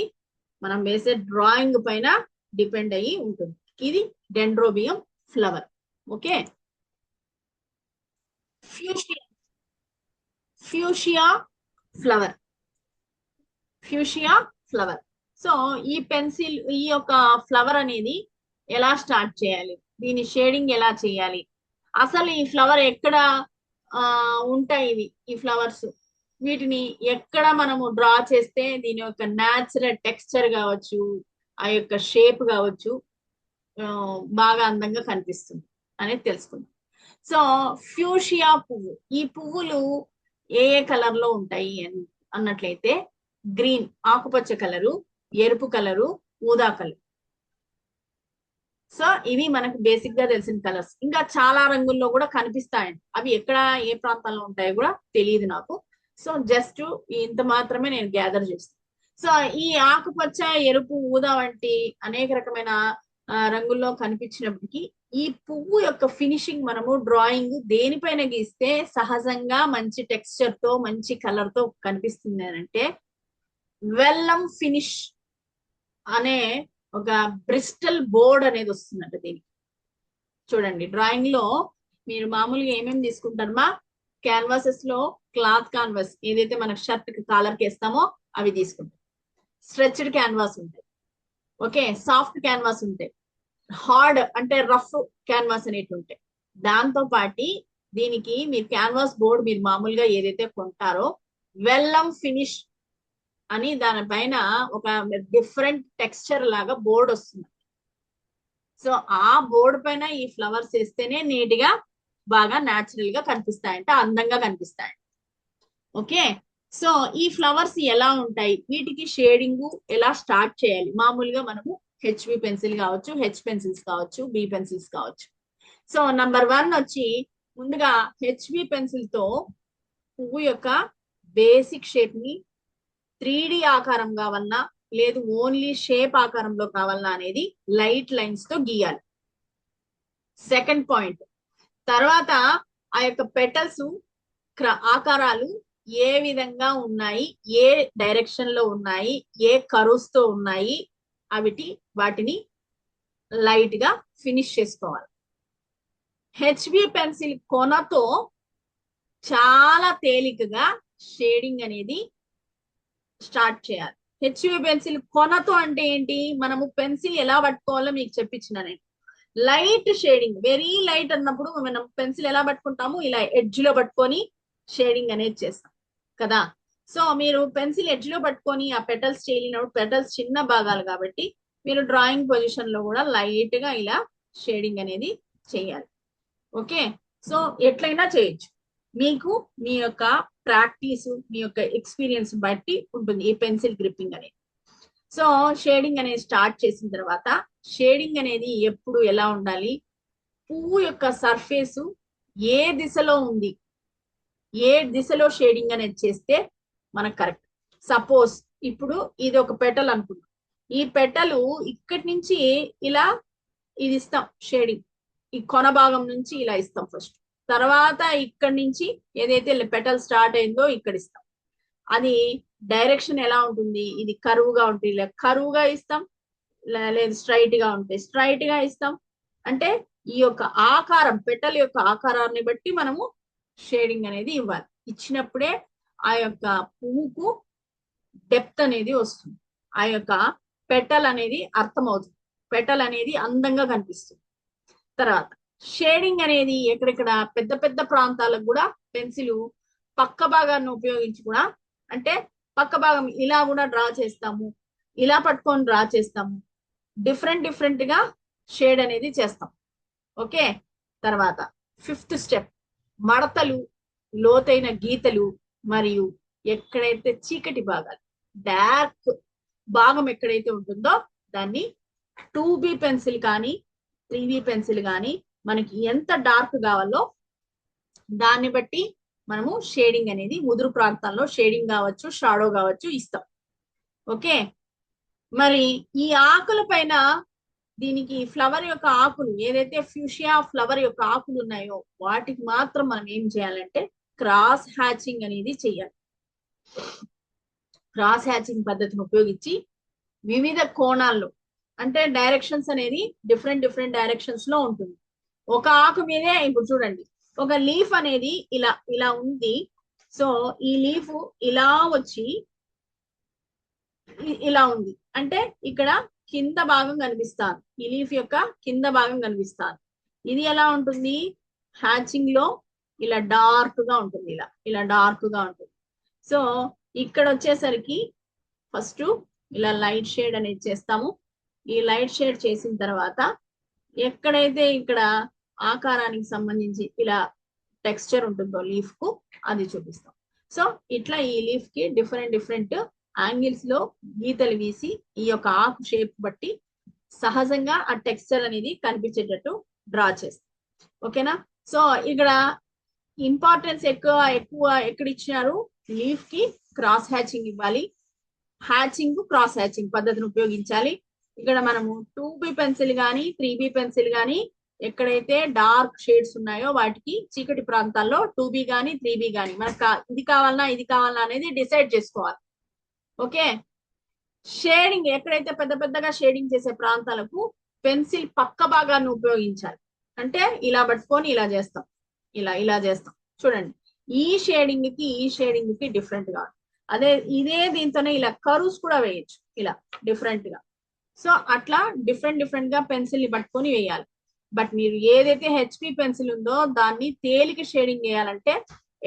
మనం వేసే డ్రాయింగ్ పైన డిపెండ్ అయ్యి ఉంటుంది. ఇది dendrobium flower. Okay, fuchsia flower. Fuchsia flower. So ఈ పెన్సిల్, ఈ యొక్క ఫ్లవర్ అనేది ఎలా స్టార్ట్ చేయాలి, దీని షేడింగ్ ఎలా చేయాలి, అసలు ఈ ఫ్లవర్ ఎక్కడ ఉంటాయి, ఈ ఫ్లవర్స్ వీటిని ఎక్కడ మనము డ్రా చేస్తే దీని యొక్క న్యాచురల్ టెక్స్చర్ కావచ్చు, ఆ యొక్క షేప్ కావచ్చు బాగా అందంగా కనిపిస్తుంది అనేది తెలుసుకుందాం. సో ఫ్యూషియా పువ్వు, ఈ పువ్వులు ఏ ఏ కలర్ లో ఉంటాయి అన్నట్లయితే గ్రీన్, ఆకుపచ్చ కలరు, ఎరుపు కలరు, ఊదా కలర్. సో ఇవి మనకు బేసిక్ గా తెలిసిన కలర్స్. ఇంకా చాలా రంగుల్లో కూడా కనిపిస్తాయండి, అవి ఎక్కడ ఏ ప్రాంతాల్లో ఉంటాయో కూడా తెలియదు నాకు. సో జస్ట్ ఇంత మాత్రమే నేను గ్యాదర్ చేస్తాను. సో ఈ ఆకుపచ్చ, ఎరుపు, ఊదా వంటి అనేక రకమైన రంగుల్లో కనిపించినప్పటికీ ఈ పువ్వు యొక్క ఫినిషింగ్ మనము డ్రాయింగ్ దేనిపైన గీస్తే సహజంగా మంచి టెక్స్చర్ తో, మంచి కలర్ తో కనిపిస్తుంది అంటే వెల్లం ఫినిష్ అనే ఒక బ్రిస్టల్ బోర్డ్ అనేది వస్తుందంట దీనికి. చూడండి డ్రాయింగ్ లో మీరు మామూలుగా ఏమేమి తీసుకుంటారు, మా క్యాన్వాసెస్ లో క్లాత్ క్యాన్వాస్ ఏదైతే మనకు షర్ట్ కి కాలర్ కి వేస్తామో అవి తీసుకుంటాం. స్ట్రెచ్డ్ క్యాన్వాస్ ఉంటాయి, ఓకే, సాఫ్ట్ క్యాన్వాస్ ఉంటాయి, హార్డ్ అంటే రఫ్ క్యాన్వాస్ అనేవి ఉంటాయి. దాంతో పాటు దీనికి మీరు క్యాన్వాస్ బోర్డ్ మీరు మామూలుగా ఏదైతే కొంటారో వెల్లం ఫినిష్ అని దానిపైన ఒక డిఫరెంట్ టెక్స్చర్ లాగా బోర్డ్ వస్తుంది. సో ఆ బోర్డు పైన ఈ ఫ్లవర్స్ వేస్తేనే నీట్గా బాగా న్యాచురల్ గా కనిపిస్తాయంట, అందంగా కనిపిస్తాయంట. ఓకే, సో ఈ ఫ్లవర్స్ ఎలా ఉంటాయి, వీటికి షేడింగ్ ఎలా స్టార్ట్ చేయాలి? మామూలుగా మనము హెచ్బి పెన్సిల్ కావచ్చు, హెచ్ పెన్సిల్స్ కావచ్చు, బి పెన్సిల్స్ కావచ్చు. సో నంబర్ 1 వచ్చి ముందుగా హెచ్బి పెన్సిల్ తో పువ్వు యొక్క బేసిక్ షేప్ ని 3D ఆకారం కావాలన్నా లేదు ఓన్లీ షేప్ ఆకారంలో కావాలన్నా అనేది లైట్ లైన్స్ తో గీయాలి. సెకండ్ పాయింట్, తర్వాత ఆ యొక్క పెటల్స్ ఆకారాలు ఏ విధంగా ఉన్నాయి, ఏ డైరెక్షన్ లో ఉన్నాయి, ఏ కరువుస్ తో ఉన్నాయి, వాటిని లైట్ గా ఫినిష్ చేసుకోవాలి. హెచ్బి పెన్సిల్ కొనతో చాలా తేలికగా షేడింగ్ అనేది స్టార్ట్ చేయాలి. హెచ్బి పెన్సిల్ కొనతో అంటే ఏంటి, మనము పెన్సిల్ ఎలా పట్టుకోవాలో మీకు చెప్పించిన నేను. లైట్ షేడింగ్, వెరీ లైట్ అన్నప్పుడు మనం పెన్సిల్ ఎలా పట్టుకుంటాము, ఇలా ఎడ్జ్ లో పట్టుకొని షేడింగ్ అనేది చేస్తాం కదా. సో మీరు పెన్సిల్ ఎడ్జ్ లో పట్టుకొని ఆ పెటల్స్ చేయలేనప్పుడు, పెటల్స్ చిన్న భాగాలు కాబట్టి మీరు డ్రాయింగ్ పొజిషన్ లో కూడా లైట్ గా ఇలా షేడింగ్ అనేది చేయాలి. ఓకే, సో ఎట్లయినా చేయొచ్చు, మీకు మీ యొక్క ప్రాక్టీస్, మీ యొక్క ఎక్స్పీరియన్స్ బట్టి ఉంటుంది ఈ పెన్సిల్ గ్రిప్పింగ్ అనేది. సో షేడింగ్ అనేది స్టార్ట్ చేసిన తర్వాత, షేడింగ్ అనేది ఎప్పుడు ఎలా ఉండాలి, పువ్వు యొక్క సర్ఫేస్ ఏ దిశలో ఉంది, ఏ దిశలో షేడింగ్ అనేది చేస్తే మనకు కరెక్ట్. సపోజ్ ఇప్పుడు ఇది ఒక పెటల్ అనుకుందాం, ఈ పెటలు ఇక్కడి నుంచి ఇలా ఇది ఇస్తాం షేడింగ్, ఈ కొన భాగం నుంచి ఇలా ఇస్తాం ఫస్ట్, తర్వాత ఇక్కడి నుంచి ఏదైతే పెటల్ స్టార్ట్ అయిందో ఇక్కడ ఇస్తాం. అది డైరెక్షన్ ఎలా ఉంటుంది, ఇది కరువుగా ఉంటుంది ఇలా కరువుగా ఇస్తాం, లేదు స్ట్రైట్ గా ఉంటే స్ట్రైట్ గా ఇస్తాం. అంటే ఈ యొక్క ఆకారం, పెటల్ యొక్క ఆకారాన్ని బట్టి మనము షేడింగ్ అనేది ఇవ్వాలి. ఇచ్చినప్పుడే ఆ యొక్క పువ్వుకు డెప్త్ అనేది వస్తుంది, ఆ యొక్క పెటల్ అనేది అర్థమవుతుంది, పెటల్ అనేది అందంగా కనిపిస్తుంది. తర్వాత షేడింగ్ అనేది ఎక్కడెక్కడ పెద్ద పెద్ద ప్రాంతాలకు కూడా పెన్సిల్ పక్క భాగాన్ని ఉపయోగించి కూడా, అంటే పక్క భాగం ఇలా కూడా డ్రా చేస్తాము, ఇలా పట్టుకొని డ్రా చేస్తాము, డిఫరెంట్ గా షేడ్ అనేది చేస్తాం. ఓకే, తర్వాత 5th స్టెప్, మడతలు, లోతైన గీతలు, మరియు ఎక్కడైతే చీకటి భాగాలు, డార్క్ భాగం ఎక్కడైతే ఉంటుందో దాన్ని 2B పెన్సిల్ కానీ 3B పెన్సిల్ కానీ మనకి ఎంత డార్క్ కావాలో దాన్ని బట్టి మనము షేడింగ్ అనేది ముదురు ప్రాంతాల్లో షేడింగ్ కావచ్చు, షాడో కావచ్చు ఇస్తాం. ఓకే, మరి ఈ ఆకుల పైన దీనికి ఫ్లవర్ యొక్క ఆకులు ఏదైతే ఫ్యూషియా ఫ్లవర్ యొక్క ఆకులు ఉన్నాయో వాటికి మాత్రం మనం ఏం చేయాలంటే క్రాస్ హ్యాచింగ్ అనేది చేయాలి. క్రాస్ హ్యాచింగ్ పద్ధతిని ఉపయోగించి వివిధ కోణాల్లో, అంటే డైరెక్షన్స్ అనేది డిఫరెంట్ డైరెక్షన్స్ లో ఉంటుంది. ఒక ఆకు మీదే ఇప్పుడు చూడండి, ఒక లీఫ్ అనేది ఇలా ఇలా ఉంది. సో ఈ లీఫ్ ఇలా వచ్చి ఇలా ఉంది అంటే ఇక్కడ కింద భాగం కనిపిస్తాను, ఈ లీఫ్ యొక్క కింద భాగం కనిపిస్తాను. ఇది ఎలా ఉంటుంది, హ్యాచింగ్ లో ఇలా డార్క్ గా ఉంటుంది, ఇలా డార్క్ గా ఉంటుంది. సో ఇక్కడ వచ్చేసరికి ఫస్ట్ ఇలా లైట్ షేడ్ అనేది చేస్తాము. ఈ లైట్ షేడ్ చేసిన తర్వాత ఎక్కడైతే ఇక్కడ ఆకారానికి సంబంధించి ఇలా టెక్స్చర్ ఉంటుందో లీఫ్ కు అది చూపిస్తాం. సో ఇట్లా ఈ లీఫ్ కి డిఫరెంట్ యాంగిల్స్ లో గీతలు గీసి ఈ యొక్క ఆకు షేప్ బట్టి సహజంగా ఆ టెక్స్చర్ అనేది కనిపించేటట్టు డ్రా చేస్తాం. ఓకేనా, సో ఇక్కడ ఇంపార్టెన్స్ ఎక్కువ ఎక్కడ ఇచ్చినారు, లీఫ్ కి క్రాస్ హ్యాచింగ్ ఇవ్వాలి, హ్యాచింగ్ క్రాస్ హ్యాచింగ్ పద్ధతిని ఉపయోగించాలి. ఇక్కడ మనము 2B పెన్సిల్ కానీ 3B పెన్సిల్ కానీ ఎక్కడైతే డార్క్ షేడ్స్ ఉన్నాయో వాటికి చీకటి ప్రాంతాల్లో 2B కానీ 3B కానీ మనకు ఇది కావాలన్నా అనేది డిసైడ్ చేసుకోవాలి. ఓకే, షేడింగ్ ఎక్కడైతే పెద్దగా షేడింగ్ చేసే ప్రాంతాలకు పెన్సిల్ పక్క భాగాన్ని ఉపయోగించాలి. అంటే ఇలా పట్టుకొని ఇలా చేస్తాం, ఇలా చేస్తాం. చూడండి, ఈ షేడింగ్ కి డిఫరెంట్ గా, అదే ఇదే దీంతోనే ఇలా కర్వ్స్ కూడా వేయచ్చు ఇలా డిఫరెంట్ గా. సో అట్లా డిఫరెంట్ గా పెన్సిల్ ని పట్టుకొని వేయాలి. బట్ మీరు ఏదైతే హెచ్పి పెన్సిల్ ఉందో దాన్ని తేలిక షేడింగ్ వేయాలంటే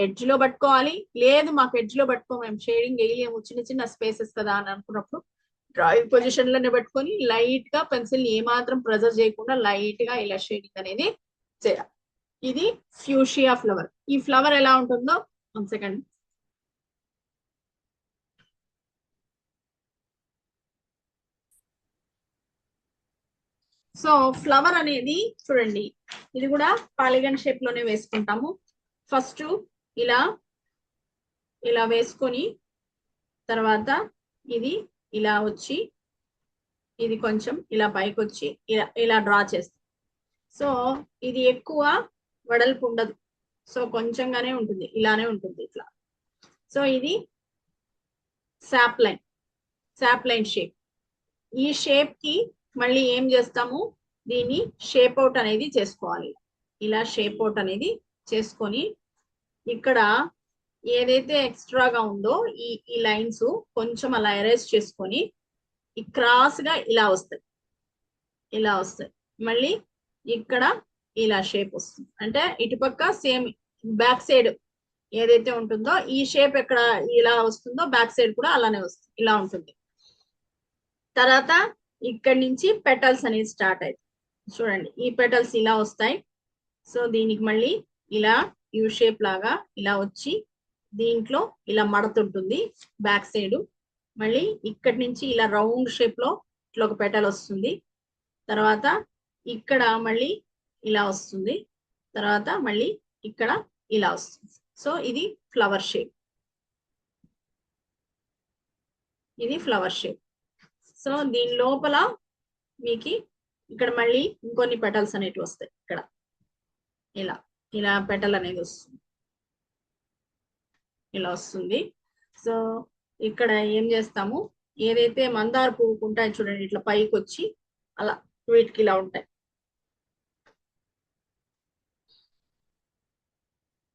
ఎడ్జ్ లో పట్టుకోవాలి. లేదు మాకు ఎడ్జ్ లో పట్టుకో మేము షేడింగ్ వేయలేము, చిన్న చిన్న స్పేసెస్ కదా అని అనుకున్నప్పుడు డ్రాయింగ్ పొజిషన్ లోనే పెట్టుకొని లైట్ గా పెన్సిల్ ని ఏమాత్రం ప్రెజర్ చేయకుండా లైట్ గా ఇలా షేడింగ్ అనేది చేయాలి. ఇది ఫ్యూషియా ఫ్లవర్. ఈ ఫ్లవర్ ఎలా ఉంటుందో 1 సెకండ్. సో ఫ్లవర్ అనేది చూడండి, ఇది కూడా పాలిగన్ షేప్ లోనే వేసుకుంటాము. ఫస్ట్ ఇలా ఇలా వేసుకొని తర్వాత ఇది ఇలా వచ్చి ఇది కొంచెం ఇలా పైకి వచ్చి ఇలా ఇలా డ్రా చేస్తాం. సో ఇది ఎక్కువ వెడల్పు ఉండదు, సో కొంచెంగానే ఉంటుంది, ఇలానే ఉంటుంది ఇట్లా. సో ఇది శాప్ లైన్ షేప్. ఈ షేప్ కి మళ్ళీ ఏం చేస్తాము, దీన్ని షేప్ అవుట్ అనేది చేసుకోవాలి. ఇలా షేప్ అవుట్ అనేది చేసుకొని ఇక్కడ ఏదైతే ఎక్స్ట్రాగా ఉందో ఈ లైన్స్ కొంచెం అలా ఎరేజ్ చేసుకొని ఈ క్రాస్ గా ఇలా వస్తాయి, ఇలా వస్తాయి. మళ్ళీ ఇక్కడ ఇలా షేప్ వస్తుంది, అంటే ఇటుపక్క సేమ్ బ్యాక్ సైడ్ ఏదైతే ఉంటుందో ఈ షేప్ ఎక్కడ ఇలా వస్తుందో బ్యాక్ సైడ్ కూడా అలానే వస్తుంది, ఇలా ఉంటుంది. తర్వాత ఇక్కడి నుంచి పెటల్స్ అనేది స్టార్ట్ అవుతాయి. చూడండి ఈ పెటల్స్ ఇలా వస్తాయి. సో దీనికి మళ్ళీ ఇలా యూ షేప్ లాగా ఇలా వచ్చి దీంట్లో ఇలా మడతుంటుంది బ్యాక్ సైడ్. మళ్ళీ ఇక్కడి నుంచి ఇలా రౌండ్ షేప్ లో ఇట్లా ఒక పెటల్ వస్తుంది. తర్వాత ఇక్కడ మళ్ళీ ఇలా వస్తుంది. తర్వాత మళ్ళీ ఇక్కడ ఇలా వస్తుంది. సో ఇది ఫ్లవర్ షేప్, ఇది ఫ్లవర్ షేప్. సో దీని లోపల మీకు ఇక్కడ మళ్ళీ ఇంకొన్ని పెటల్స్ అనేవి వస్తాయి. ఇక్కడ ఇలా ఇలా పెటల్ అనేది వస్తుంది, ఇలా వస్తుంది. సో ఇక్కడ ఏం చేస్తాము, ఏదైతే మందార పువ్వుకు ఉంటాయి చూడండి ఇట్లా పైకి వచ్చి అలా వీటికి ఇలా ఉంటాయి,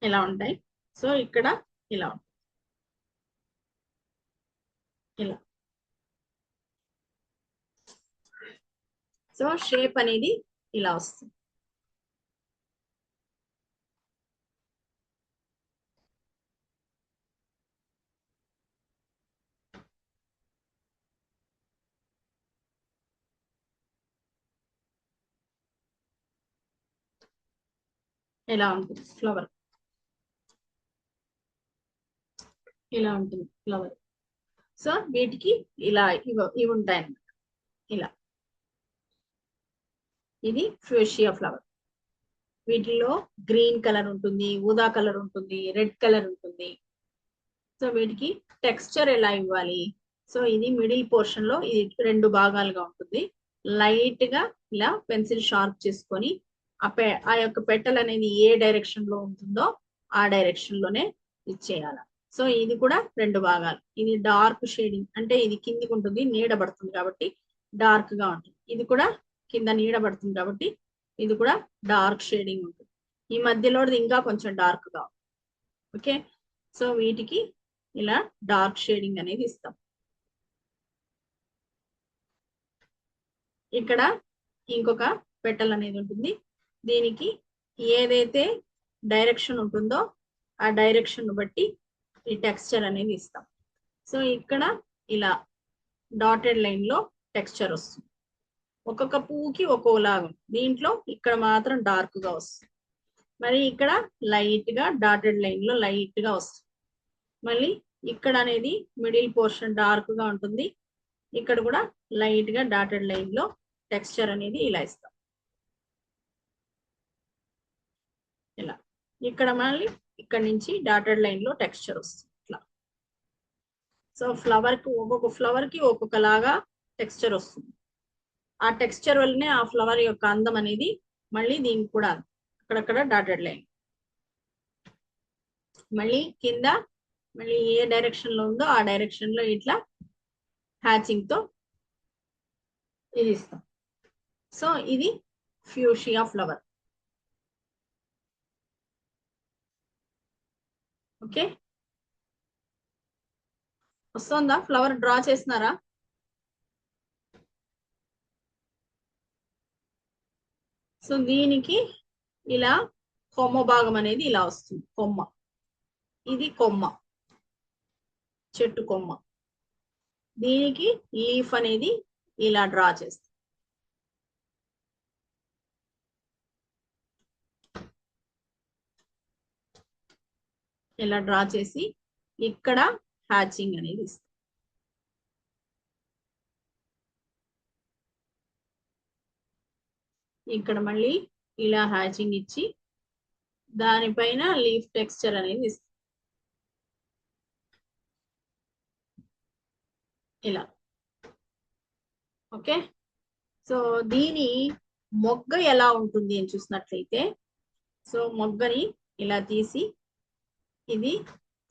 ఇలా ఉంటాయి. సో ఇక్కడ ఇలా ఉంటాయి, ఇలా. సో షేప్ అనేది ఇలా వస్తుంది. ఇలా ఉంటుంది ఫ్లవర్, ఇలా ఉంటుంది ఫ్లవర్. సో వీటికి ఇలా ఇవి ఉంటాయి అన్నమాట, ఇలా. ఇది ఫ్యూషియా ఫ్లవర్. వీటిలో గ్రీన్ కలర్ ఉంటుంది, ఊదా కలర్ ఉంటుంది, రెడ్ కలర్ ఉంటుంది. సో వీటికి టెక్స్చర్ ఎలా ఇవ్వాలి, సో ఇది మిడిల్ పోర్షన్ లో ఇది 2 భాగాలుగా ఉంటుంది. లైట్ గా ఇలా పెన్సిల్ షార్ప్ చేసుకొని ఆ యొక్క పెటల్ అనేది ఏ డైరెక్షన్ లో ఉంటుందో ఆ డైరెక్షన్ లోనే ఇచ్చేయాలి. సో ఇది కూడా 2 భాగాలు. ఇది డార్క్ షేడింగ్, అంటే ఇది కిందికి ఉంటుంది, నీడ పడుతుంది కాబట్టి డార్క్ గా ఉంటుంది. ఇది కూడా కింద నీడ పడుతుంది కాబట్టి ఇది కూడా డార్క్ షేడింగ్ ఉంటుంది. ఈ మధ్యలో ఇంకా కొంచెం డార్క్ గా. ఓకే, సో వీటికి ఇలా డార్క్ షేడింగ్ అనేది ఇస్తాం. ఇక్కడ ఇంకొక పెటల్ అనేది ఉంటుంది. దీనికి ఏదైతే డైరెక్షన్ ఉంటుందో ఆ డైరెక్షన్ బట్టి ఈ టెక్స్చర్ అనేది ఇస్తాం. సో ఇక్కడ ఇలా డాటెడ్ లైన్ లో టెక్స్చర్ వస్తుంది. ఒక్కొక్క పువ్వుకి ఒక్కోలాగా. దీంట్లో ఇక్కడ మాత్రం డార్క్ గా వస్తుంది. మరి ఇక్కడ లైట్ గా డాటెడ్ లైన్ లో లైట్ గా వస్తుంది. మళ్ళీ ఇక్కడ అనేది మిడిల్ పోర్షన్ డార్క్ గా ఉంటుంది. ఇక్కడ కూడా లైట్ గా డాటెడ్ లైన్ లో టెక్స్చర్ అనేది ఇలా ఇస్తాం, ఇలా. ఇక్కడ మళ్ళీ ఇక్కడ నుంచి డాటెడ్ లైన్ లో టెక్స్చర్ వస్తుంది, ఇట్లా. సో ఫ్లవర్ కి ఒక్కొక్క ఫ్లవర్ కి ఒక్కొక్కలాగా టెక్స్చర్ వస్తుంది. ఆ టెక్స్చర్ వల్లనే ఆ ఫ్లవర్ యొక్క అందం అనేది మళ్ళీ దీనికి కూడా అక్కడక్కడ డాటెడ్ లైన్. మళ్ళీ కింద మళ్ళీ ఏ డైరెక్షన్ లో ఉందో ఆ డైరెక్షన్ లో ఇట్లా హ్యాచింగ్ తో ఇది ఇస్తాం. సో ఇది ఫ్యూషియా ఫ్లవర్. ఓకే, వస్తుందా? ఫ్లవర్ డ్రా చేస్తున్నారా? సో దీనికి ఇలా కొమ్మ భాగం అనేది ఇలా వస్తుంది. కొమ్మ, ఇది కొమ్మ, చెట్టు కొమ్మ. దీనికి లీఫ్ అనేది ఇలా డ్రా చేస్తాం. ఇలా డ్రా చేసి ఇక్కడ హ్యాచింగ్ అనేది ఇస్తాం. ఇక్కడ మళ్ళీ ఇలా హ్యాచింగ్ ఇచ్చి దానిపైన లీఫ్ టెక్స్చర్ అనేది ఇస్తాం. ఇలా. ఓకే, సో దీని మొగ్గ ఎలా ఉంటుంది అని చూసినట్లయితే, సో మొగ్గని ఇలా తీసి, ఇది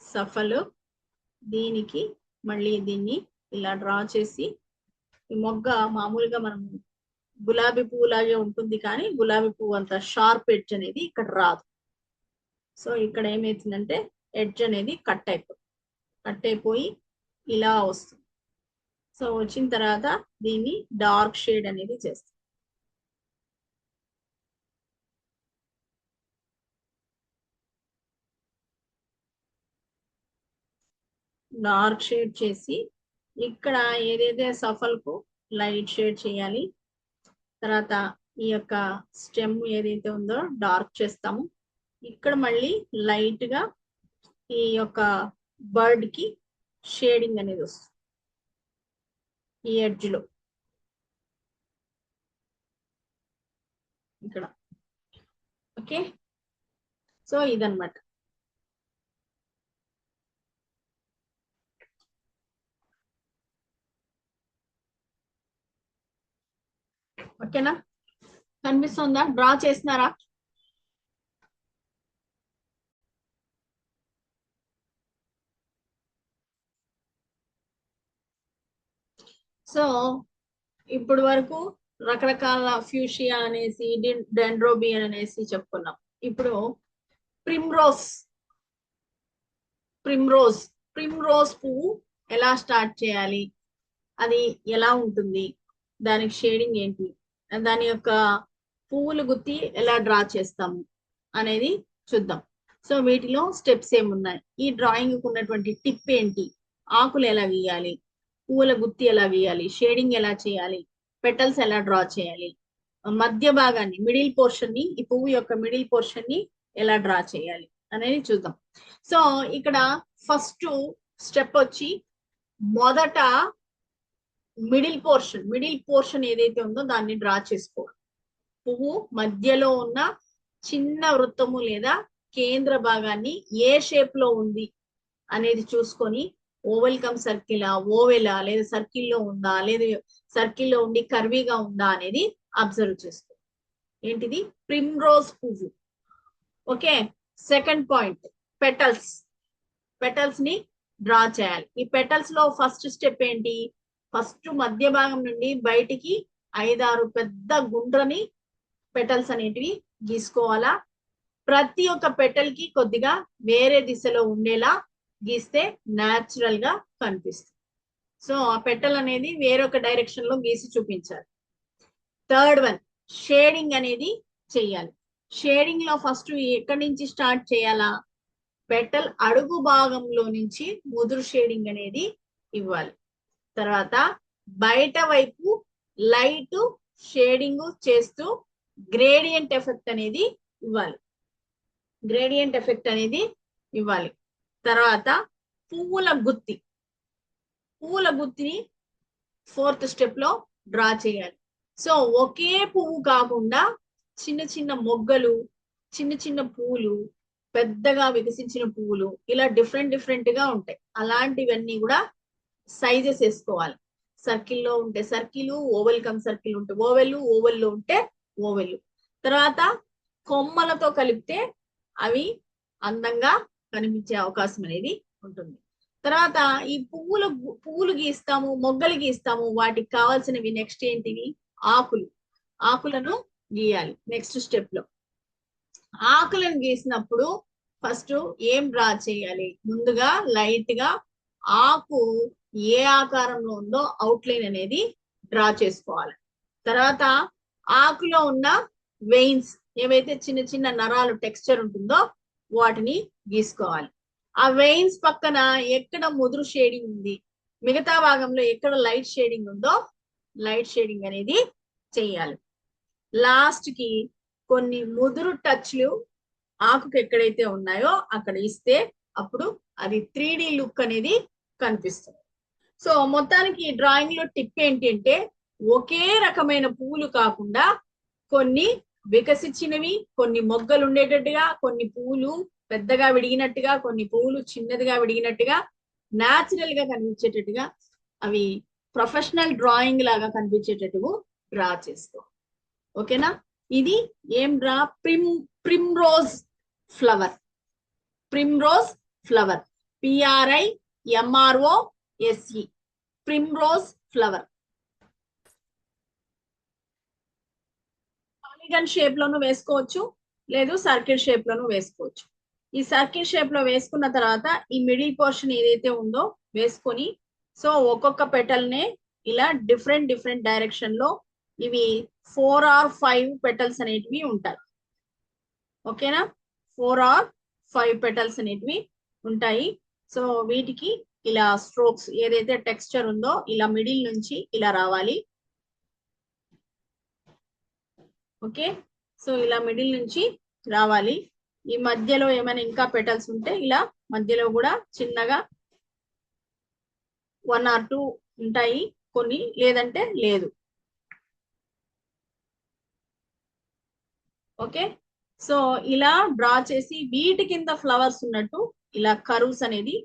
సఫలు, దీనికి మళ్ళీ దీన్ని ఇలా డ్రా చేసి, ఈ మొగ్గ మామూలుగా మనం గులాబీ పువ్వు లాగే ఉంటుంది, కానీ గులాబీ పువ్వు అంత షార్ప్ ఎడ్జ్ అనేది ఇక్కడ రాదు. సో ఇక్కడ ఏమవుతుందంటే ఎడ్జ్ అనేది కట్ అయిపోయి ఇలా వస్తుంది. సో వచ్చిన తర్వాత దీన్ని డార్క్ షేడ్ అనేది చేస్తాం. డార్క్ షేడ్ చేసి ఇక్కడ ఏదైతే సఫల్కు లైట్ షేడ్ చేయాలి. తర్వాత ఈ యొక్క స్టెమ్ ఏదైతే ఉందో డార్క్ చేస్తాము. ఇక్కడ మళ్ళీ లైట్ గా ఈ యొక్క బర్డ్ కి షేడింగ్ అనేది వస్తుంది ఈ ఎడ్జ్ లో, ఇక్కడ. ఓకే, సో ఇదన్నమాట. ఓకేనా, కనిపిస్తుందా? డ్రా చేసినారా? సో ఇప్పుడు వరకు రకరకాల ఫ్యూషియా అనేసి, డెండ్రోబియన్ అనేసి చెప్పుకున్నాం. ఇప్పుడు ప్రిమ్రోజ్ పువ్వు ఎలా స్టార్ట్ చేయాలి, అది ఎలా ఉంటుంది, దానికి షేడింగ్ ఏంటి, దాని యొక్క పువ్వులు గుత్తి ఎలా డ్రా చేస్తాము అనేది చూద్దాం. సో వీటిలో స్టెప్స్ ఏమున్నాయి, ఈ డ్రాయింగ్ ఉన్నటువంటి టిప్ ఏంటి, ఆకులు ఎలా గీయాలి, పువ్వుల గుత్తి ఎలా గీయాలి, షేడింగ్ ఎలా చేయాలి, పెటల్స్ ఎలా డ్రా చేయాలి, మధ్య భాగాన్ని, మిడిల్ పోర్షన్ ని, ఈ పువ్వు యొక్క మిడిల్ పోర్షన్ ని ఎలా డ్రా చేయాలి అనేది చూద్దాం. సో ఇక్కడ ఫస్ట్ స్టెప్ వచ్చి, మొదట మిడిల్ పోర్షన్ ఏదైతే ఉందో దాన్ని డ్రా చేసుకోవాలి. పువ్వు మధ్యలో ఉన్న చిన్న వృత్తము లేదా కేంద్ర భాగాన్ని ఏ షేప్ లో ఉంది అనేది చూసుకొని, ఓవెల్ కమ్ సర్కిలా, ఓవెలా, లేదా సర్కిల్లో ఉందా, లేదా సర్కిల్లో ఉండి కర్వీగా ఉందా అనేది అబ్జర్వ్ చేసుకో. ఏంటిది? ప్రిమ్రోజ్ పువ్వు. ఓకే, సెకండ్ పాయింట్, పెటల్స్ ని డ్రా చేయాలి. ఈ పెటల్స్ లో ఫస్ట్ స్టెప్ ఏంటి, ఫస్ట్ మధ్య భాగం నుండి బయటికి 5-6 పెద్ద గుండ్రని పెటల్స్ అనేటివి గీసుకోవాలా. ప్రతి ఒక్క పెటల్ కి కొద్దిగా వేరే దిశలో ఉండేలా గీస్తే న్యాచురల్ గా కనిపిస్తుంది. సో ఆ పెటల్ అనేది వేరొక డైరెక్షన్ లో గీసి చూపించాలి. థర్డ్ వన్, షేడింగ్ అనేది చెయ్యాలి. షేడింగ్ లో ఫస్ట్ ఎక్కడి నుంచి స్టార్ట్ చేయాలా, పెటల్ అడుగు భాగంలో నుంచి ముదురు షేడింగ్ అనేది ఇవ్వాలి. తర్వాత బయట వైపు లైట్ షేడింగ్ చేస్తూ గ్రేడియంట్ ఎఫెక్ట్ అనేది ఇవ్వాలి. తర్వాత పువ్వుల గుత్తిని ఫోర్త్ స్టెప్ లో డ్రా చేయాలి. సో ఒకే పువ్వు కాకుండా చిన్న చిన్న మొగ్గలు, చిన్న చిన్న పువ్వులు, పెద్దగా వికసించిన పువ్వులు, ఇలా డిఫరెంట్ గా ఉంటాయి. అలాంటివన్నీ కూడా సైజెస్ వేసుకోవాలి. సర్కిల్లో ఉంటే సర్కిల్, ఓవెల్ కమ్ సర్కిల్ ఉంటే ఓవెల్లో ఉంటే ఓవెల్. తర్వాత కొమ్మలతో కలిపితే అవి అందంగా కనిపించే అవకాశం అనేది ఉంటుంది. తర్వాత ఈ పువ్వులు గీస్తాము, మొగ్గలు గీస్తాము, వాటికి కావాల్సినవి నెక్స్ట్ ఏంటివి, ఆకులను గీయాలి. నెక్స్ట్ స్టెప్ లో ఆకులను గీసినప్పుడు ఫస్ట్ ఏం డ్రా చేయాలి, ముందుగా లైట్ గా ఆకు ఏ ఆకారంలో ఉందో అవుట్లైన్ అనేది డ్రా చేసుకోవాలి. తర్వాత ఆకులో ఉన్న వెయిన్స్ ఏవైతే చిన్న చిన్న నరాలు టెక్స్చర్ ఉంటుందో వాటిని గీసుకోవాలి. ఆ వెయిన్స్ పక్కన ఎక్కడ ముదురు షేడింగ్ ఉంది, మిగతా భాగంలో ఎక్కడ లైట్ షేడింగ్ ఉందో లైట్ షేడింగ్ అనేది చేయాలి. లాస్ట్ కి కొన్ని ముదురు టచ్లు ఆకుకు ఎక్కడైతే ఉన్నాయో అక్కడ ఇస్తే అప్పుడు అది 3D లుక్ అనేది కనిపిస్తుంది. సో మొత్తానికి డ్రాయింగ్ లో టిప్ ఏంటి అంటే ఒకే రకమైన పువ్వులు కాకుండా కొన్ని వికసించినవి, కొన్ని మొగ్గలు ఉండేటట్టుగా, కొన్ని పువ్వులు పెద్దగా విడిగినట్టుగా, కొన్ని పువ్వులు చిన్నదిగా విడిగినట్టుగా, న్యాచురల్ గా కనిపించేటట్టుగా, అవి ప్రొఫెషనల్ డ్రాయింగ్ లాగా కనిపించేటట్టు డ్రా చేసుకో. ఓకేనా? ఇది ఏం draw? Primrose flower. Primrose flower, PRIMROSE, primrose flower. Polygon shape లోను వేసుకోవచ్చు, లేదు సర్కిల్ షేప్ లోను వేసుకోవచ్చు. ఈ సర్కిల్ షేప్ లో వేసుకున్న తర్వాత ఈ మిడిల్ పోర్షన్ ఏదైతే ఉందో వేసుకొని, సో ఒక్కొక్క పెటల్ నే ఇలా డిఫరెంట్ డిఫరెంట్ డైరెక్షన్ లో ఇవి 4 or 5 పెటల్స్ అనేటివి ఉంటాయి. ఓకేనా? 4 or 5 పెటల్స్ అనేటివి ఉంటాయి. సో వీటికి ఇలా స్ట్రోక్స్ ఏదైతే టెక్స్చర్ ఉందో ఇలా మిడిల్ నుంచి ఇలా రావాలి. ఓకే, సో ఇలా మిడిల్ నుంచి రావాలి. ఈ మధ్యలో ఏమైనా ఇంకా పెటల్స్ ఉంటే ఇలా మధ్యలో కూడా చిన్నగా 1 or 2 ఉంటాయి, కొన్ని లేదంటే లేదు. ఓకే, సో ఇలా డ్రా చేసి వీటి కింద ఫ్లవర్స్ ఉన్నట్టు ఇలా కర్వ్స్ అనేది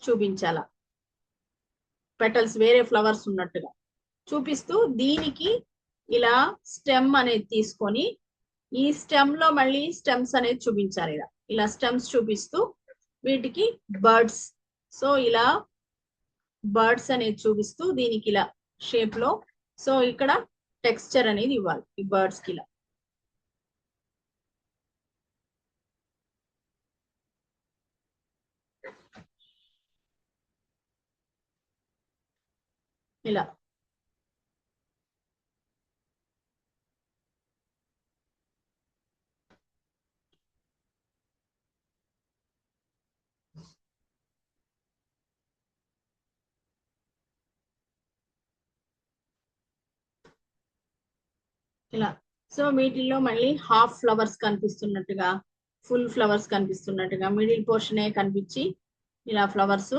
చూపించాల. పెటల్స్ వేరే ఫ్లవర్స్ ఉన్నట్టుగా చూపిస్తూ దీనికి ఇలా స్టెమ్ అనేది తీసుకొని ఈ స్టెమ్ లో మళ్ళీ స్టెమ్స్ అనేది చూపించాలి. ఇలా ఇలా స్టెమ్స్ చూపిస్తూ వీటికి బర్డ్స్, సో ఇలా బర్డ్స్ అనేది చూపిస్తూ దీనికి ఇలా షేప్ లో, సో ఇక్కడ టెక్స్చర్ అనేది ఇవ్వాలి ఈ బర్డ్స్ కి. ఇలా ఇలా ఇలా. సో వీటిల్లో మళ్ళీ హాఫ్ ఫ్లవర్స్ కనిపిస్తున్నట్టుగా, ఫుల్ ఫ్లవర్స్ కనిపిస్తున్నట్టుగా, మిడిల్ పోర్షనే కనిపించి ఇలా ఫ్లవర్స్.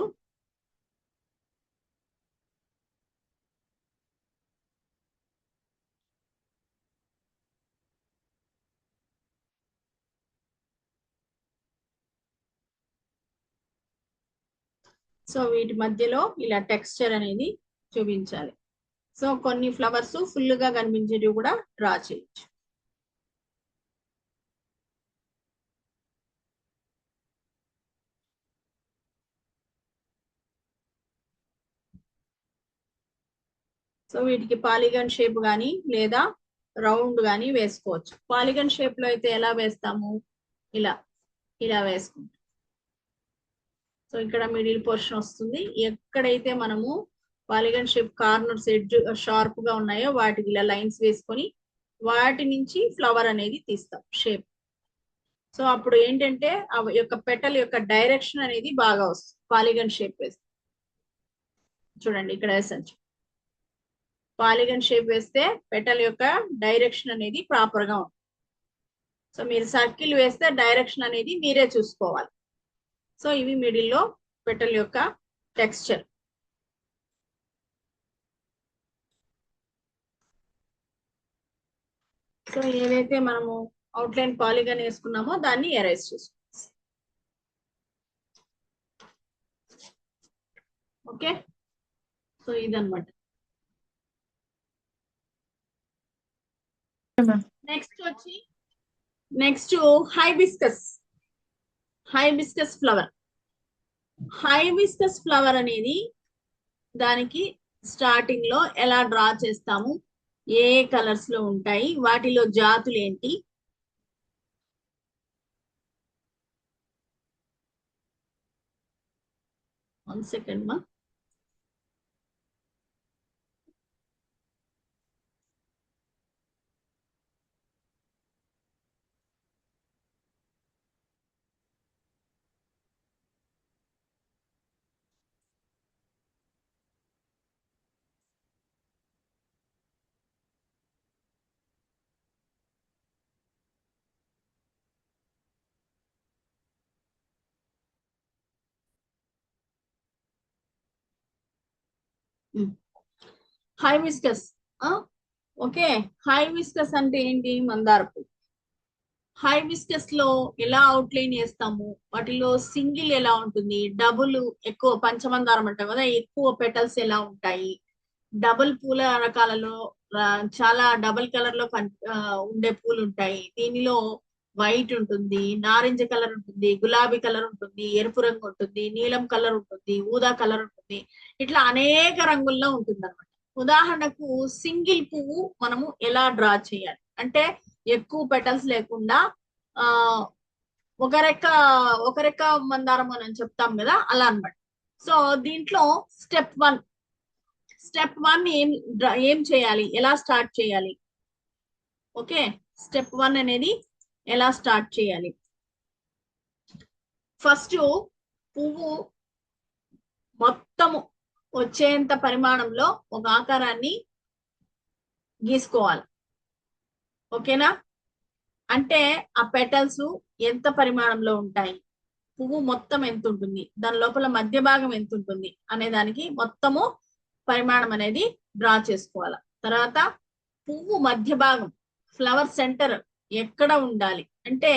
సో వీటి మధ్యలో ఇలా టెక్స్చర్ అనేది చూపించాలి. సో కొన్ని ఫ్లవర్స్ ఫుల్ గా కనిపించేటివి కూడా డ్రా చేయొచ్చు. సో వీటికి పాలిగన్ షేప్ కానీ లేదా రౌండ్ కానీ వేసుకోవచ్చు. పాలిగన్ షేప్ లో అయితే ఎలా వేస్తాము? ఇలా ఇలా వేసుకుంటాం. సో ఇక్కడ మిడిల్ పోర్షన్ వస్తుంది. ఎక్కడైతే మనము polygon shape corners edge sharp గా ఉన్నాయో వాటికి ఇలా లైన్స్ వేసుకొని వాటి నుంచి ఫ్లవర్ అనేది తీస్తాం షేప్. సో అప్పుడు ఏంటంటే ఆ యొక్క పెటల్ యొక్క డైరెక్షన్ అనేది బాగా వస్తుంది. పాలిగన్ షేప్ వేస్తే చూడండి ఇక్కడ వేసాను. పాలిగన్ షేప్ వేస్తే పెటల్ యొక్క డైరెక్షన్ అనేది ప్రాపర్ గా ఉంటుంది. సో మీరు సర్కిల్ వేస్తే డైరెక్షన్ అనేది మీరే చూసుకోవాలి. సో ఇవి మిడిల్ లో పెటల్ యొక్క టెక్స్చర్. సో ఏదైతే మనము అవుట్లైన్ పాలిగన్ వేసుకున్నామో దాన్ని ఎరేజ్ చేసుకోవాలి. ఓకే, సో ఇదన్నమాట. Next hibiscus. Hibiscus flower. Hibiscus flower అనేది దానికి స్టార్టింగ్ లో ఎలా డ్రా చేస్తాము, ఏ కలర్స్ లో ఉంటాయి, వాటిలో జాతులు ఏంటి, వన్ సెకండ్ మా. హైబిస్కస్. ఓకే, హైబిస్కస్ అంటే ఏంటి? మందార పువ్వు. హైబిస్కస్ లో ఎలా అవుట్లైన్ చేస్తాము, వాటిలో సింగిల్ ఎలా ఉంటుంది, డబుల్ ఎక్కువ పంచమందారం అంటాం కదా, ఎక్కువ పెటల్స్ ఎలా ఉంటాయి, డబుల్ పూల రకాలలో చాలా డబుల్ కలర్ లో ఉండే పూలు ఉంటాయి. దీనిలో వైట్ ఉంటుంది, నారింజ కలర్ ఉంటుంది, గులాబీ కలర్ ఉంటుంది, ఎరుపు రంగు ఉంటుంది, నీలం కలర్ ఉంటుంది, ఊదా కలర్ ఉంటుంది. ఇట్లా అనేక రంగుల్లో ఉంటుంది అనమాట. ఉదాహరణకు సింగిల్ పువ్వు మనము ఎలా డ్రా చేయాలి అంటే, ఎక్కువ పెటల్స్ లేకుండా ఆ ఒక రెక్క మందారం అని చెప్తాం కదా, అలా అన్నమాట. సో దీంట్లో స్టెప్ వన్ ఏం చేయాలి, ఎలా స్టార్ట్ చేయాలి? ఓకే, స్టెప్ 1 అనేది ఎలా స్టార్ట్ చేయాలి? ఫస్ట్ పువ్వు మొత్తము వచ్చేంత పరిమాణంలో ఒక ఆకారాన్ని గీసుకోవాలి. ఓకేనా? అంటే ఆ పెటల్స్ ఎంత పరిమాణంలో ఉంటాయి, పువ్వు మొత్తం ఎంత ఉంటుంది, దాని లోపల మధ్య భాగం ఎంత ఉంటుంది అనే దానికి మొత్తము పరిమాణం అనేది డ్రా చేసుకోవాలి. తర్వాత పువ్వు మధ్య భాగం, ఫ్లవర్ సెంటర్ ఎక్కడ ఉండాలి అంటే,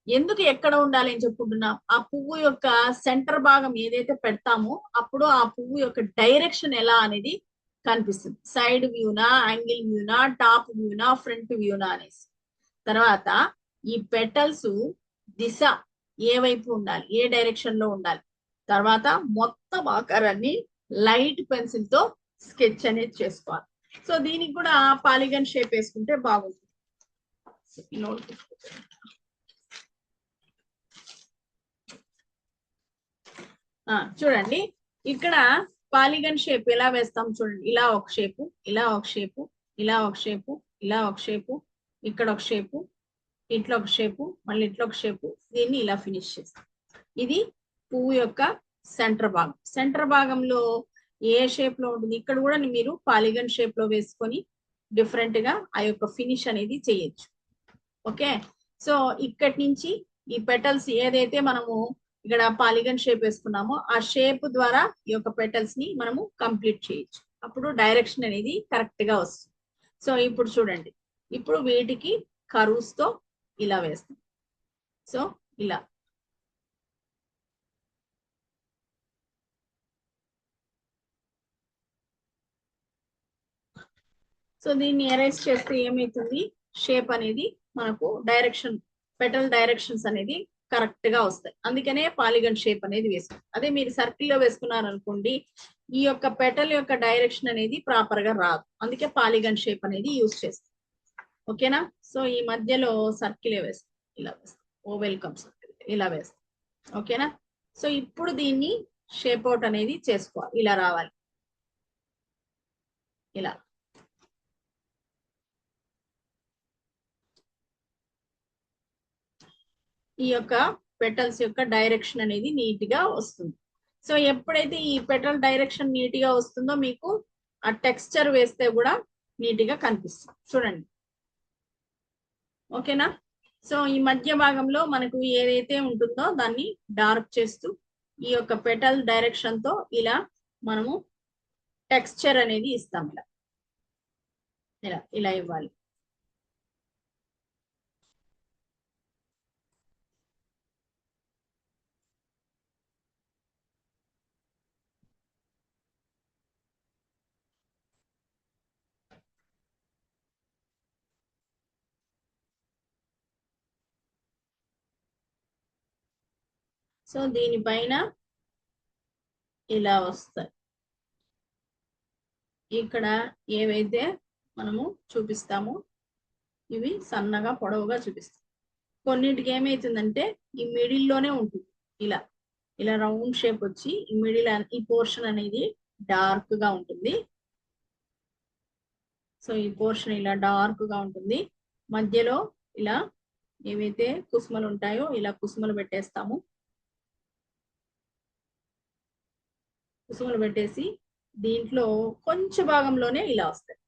ఎందుకు ఎక్కడ ఉండాలి అని చెప్పుకుంటున్నాం, ఆ పువ్వు యొక్క సెంటర్ భాగం ఏదైతే పెడతామో అప్పుడు ఆ పువ్వు యొక్క డైరెక్షన్ ఎలా అనేది కనిపిస్తుంది. సైడ్ వ్యూనా, యాంగిల్ వ్యూనా, టాప్ వ్యూనా, ఫ్రంట్ వ్యూనా అనేసి. తర్వాత ఈ పెటల్స్ దిశ ఏ వైపు ఉండాలి, ఏ డైరెక్షన్ లో ఉండాలి. తర్వాత మొత్తం ఆకారాన్ని లైట్ పెన్సిల్ తో స్కెచ్ అనేది చేసుకోవాలి. సో దీనికి కూడా పాలిగన్ షేప్ వేసుకుంటే బాగుంటుంది. చూడండి, ఇక్కడ పాలిగన్ షేప్ ఎలా వేస్తాం చూడండి. ఇలా ఒక షేపు, ఇలా ఒక షేపు, ఇలా ఒక షేపు, ఇలా ఒక షేపు, ఇక్కడ ఒక షేపు, ఇట్లా ఒక షేపు, మళ్ళీ ఇట్లా ఒక షేపు, దీన్ని ఇలా ఫినిష్ చేస్తాం. ఇది పువ్వు యొక్క సెంటర్ భాగం. సెంటర్ భాగంలో ఏ షేప్ లో ఉంటుంది, ఇక్కడ కూడా మీరు పాలిగన్ షేప్ లో వేసుకొని డిఫరెంట్ గా ఆ యొక్క ఫినిష్ అనేది చేయొచ్చు. ఓకే, సో ఇక్కడి నుంచి ఈ పెటల్స్ ఏదైతే మనము ఇక్కడ పాలిగన్ షేప్ వేసుకున్నామో ఆ షేప్ ద్వారా ఈ యొక్క పెటల్స్ ని మనము కంప్లీట్ చేయొచ్చు. అప్పుడు డైరెక్షన్ అనేది కరెక్ట్ గా వస్తుంది. సో ఇప్పుడు చూడండి, ఇప్పుడు వీటికి కర్వ్స్ తో ఇలా వేస్తాం. సో ఇలా సో దీన్ని ఎరేజ్ చేస్తే ఏమైతుంది, షేప్ అనేది మనకు డైరెక్షన్, పెటల్ డైరెక్షన్స్ అనేది కరెక్ట్ గా వస్తాయి. అందుకనే పాలిగన్ షేప్ అనేది వేసుకుంటాం. అదే మీరు సర్కిల్ లో వేసుకున్నారు అనుకోండి, ఈ యొక్క పెటల్ యొక్క డైరెక్షన్ అనేది ప్రాపర్ గా రాదు. అందుకే పాలిగన్ షేప్ అనేది యూజ్ చేస్తాం. ఓకేనా? సో ఈ మధ్యలో సర్కిల్ వేస్తాం, ఇలా వేస్తాం, వెల్కమ్ సర్కిల్ ఇలా వేస్తాం. ఓకేనా? సో ఇప్పుడు దీన్ని షేప్ అవుట్ అనేది చేసుకోవాలి. ఇలా రావాలి, ఇలా. ఈ యొక్క పెటల్స్ యొక్క డైరెక్షన్ అనేది నీట్ గా వస్తుంది. సో ఎప్పుడైతే ఈ పెటల్ డైరెక్షన్ నీట్ గా వస్తుందో మీకు ఆ టెక్స్చర్ వేస్తే కూడా నీట్ గా కనిపిస్తుంది. చూడండి, ఓకేనా? సో ఈ మధ్య భాగంలో మనకు ఏదైతే ఉంటుందో దాన్ని డార్క్ చేస్తూ ఈ యొక్క పెటల్ డైరెక్షన్ తో ఇలా మనము టెక్స్చర్ అనేది ఇస్తాం. ఇలా ఇలా ఇలా ఇవ్వాలి. సో దీనిపైన ఇలా వస్తాయి. ఇక్కడ ఏవైతే మనము చూపిస్తామో ఇవి సన్నగా పొడవుగా చూపిస్తాం. కొన్నిటికి ఏమైతుందంటే ఈ మిడిల్ లోనే ఉంటుంది, ఇలా ఇలా రౌండ్ షేప్ వచ్చి ఈ మిడిల్ ఈ పోర్షన్ అనేది డార్క్ గా ఉంటుంది. సో ఈ పోర్షన్ ఇలా డార్క్ గా ఉంటుంది. మధ్యలో ఇలా ఏవైతే కుసుమలు ఉంటాయో ఇలా కుసుమలు పెట్టేస్తాము. కుసుమలు పెట్టేసి దీంట్లో కొంచెం భాగంలోనే ఇలా వస్తాయి,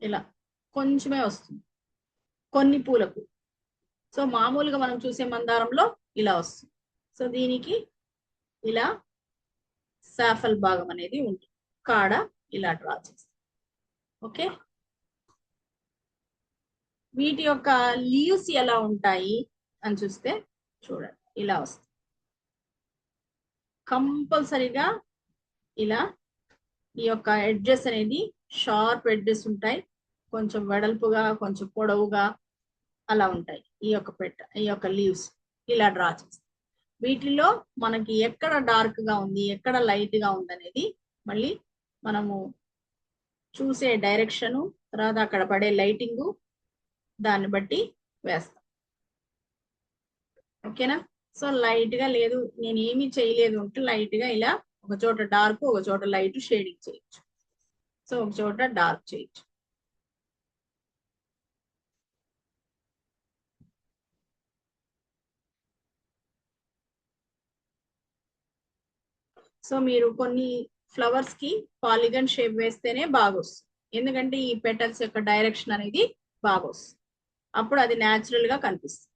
ఇలా కొంచెమే వస్తుంది కొన్ని పూలకు. సో మామూలుగా మనం చూసే మందారంలో ఇలా వస్తుంది. సో దీనికి ఇలా సాఫల్ భాగం అనేది ఉంటుంది. కాడ ఇలా డ్రా చేస్తాం. ఓకే, వీటి యొక్క లీవ్స్ ఎలా ఉంటాయి అని చూస్తే చూడండి, ఇలా వస్తుంది. కంపల్సరీగా ఇలా ఈ యొక్క ఎడ్జెస్ అనేది షార్ప్ ఎడ్జెస్ ఉంటాయి, కొంచెం వెడల్పుగా కొంచెం పొడవుగా అలా ఉంటాయి. ఈ యొక్క లీవ్స్ ఇలా డ్రా చేస్తాం. వీటిలో మనకి ఎక్కడ డార్క్ గా ఉంది, ఎక్కడ లైట్ గా ఉంది అనేది మళ్ళీ మనము చూసే డైరెక్షను, తర్వాత అక్కడ పడే లైటింగు, దాన్ని బట్టి వేస్తాం. ఓకేనా? సో లైట్ గా లేదు, నేను ఏమీ చేయలేదు అంటే లైట్ గా ఇలా ఒక చోట డార్క్, ఒక చోట లైట్ షేడింగ్ చేయొచ్చు. సో ఒక చోట డార్క్ చేయొచ్చు. సో మీరు కొన్ని ఫ్లవర్స్ కి పాలిగన్ షేప్ వేస్తేనే బాగా వస్తుంది, ఎందుకంటే ఈ పెటల్స్ యొక్క డైరెక్షన్ అనేది బాగా వస్తుంది, అప్పుడు అది న్యాచురల్ గా కనిపిస్తుంది.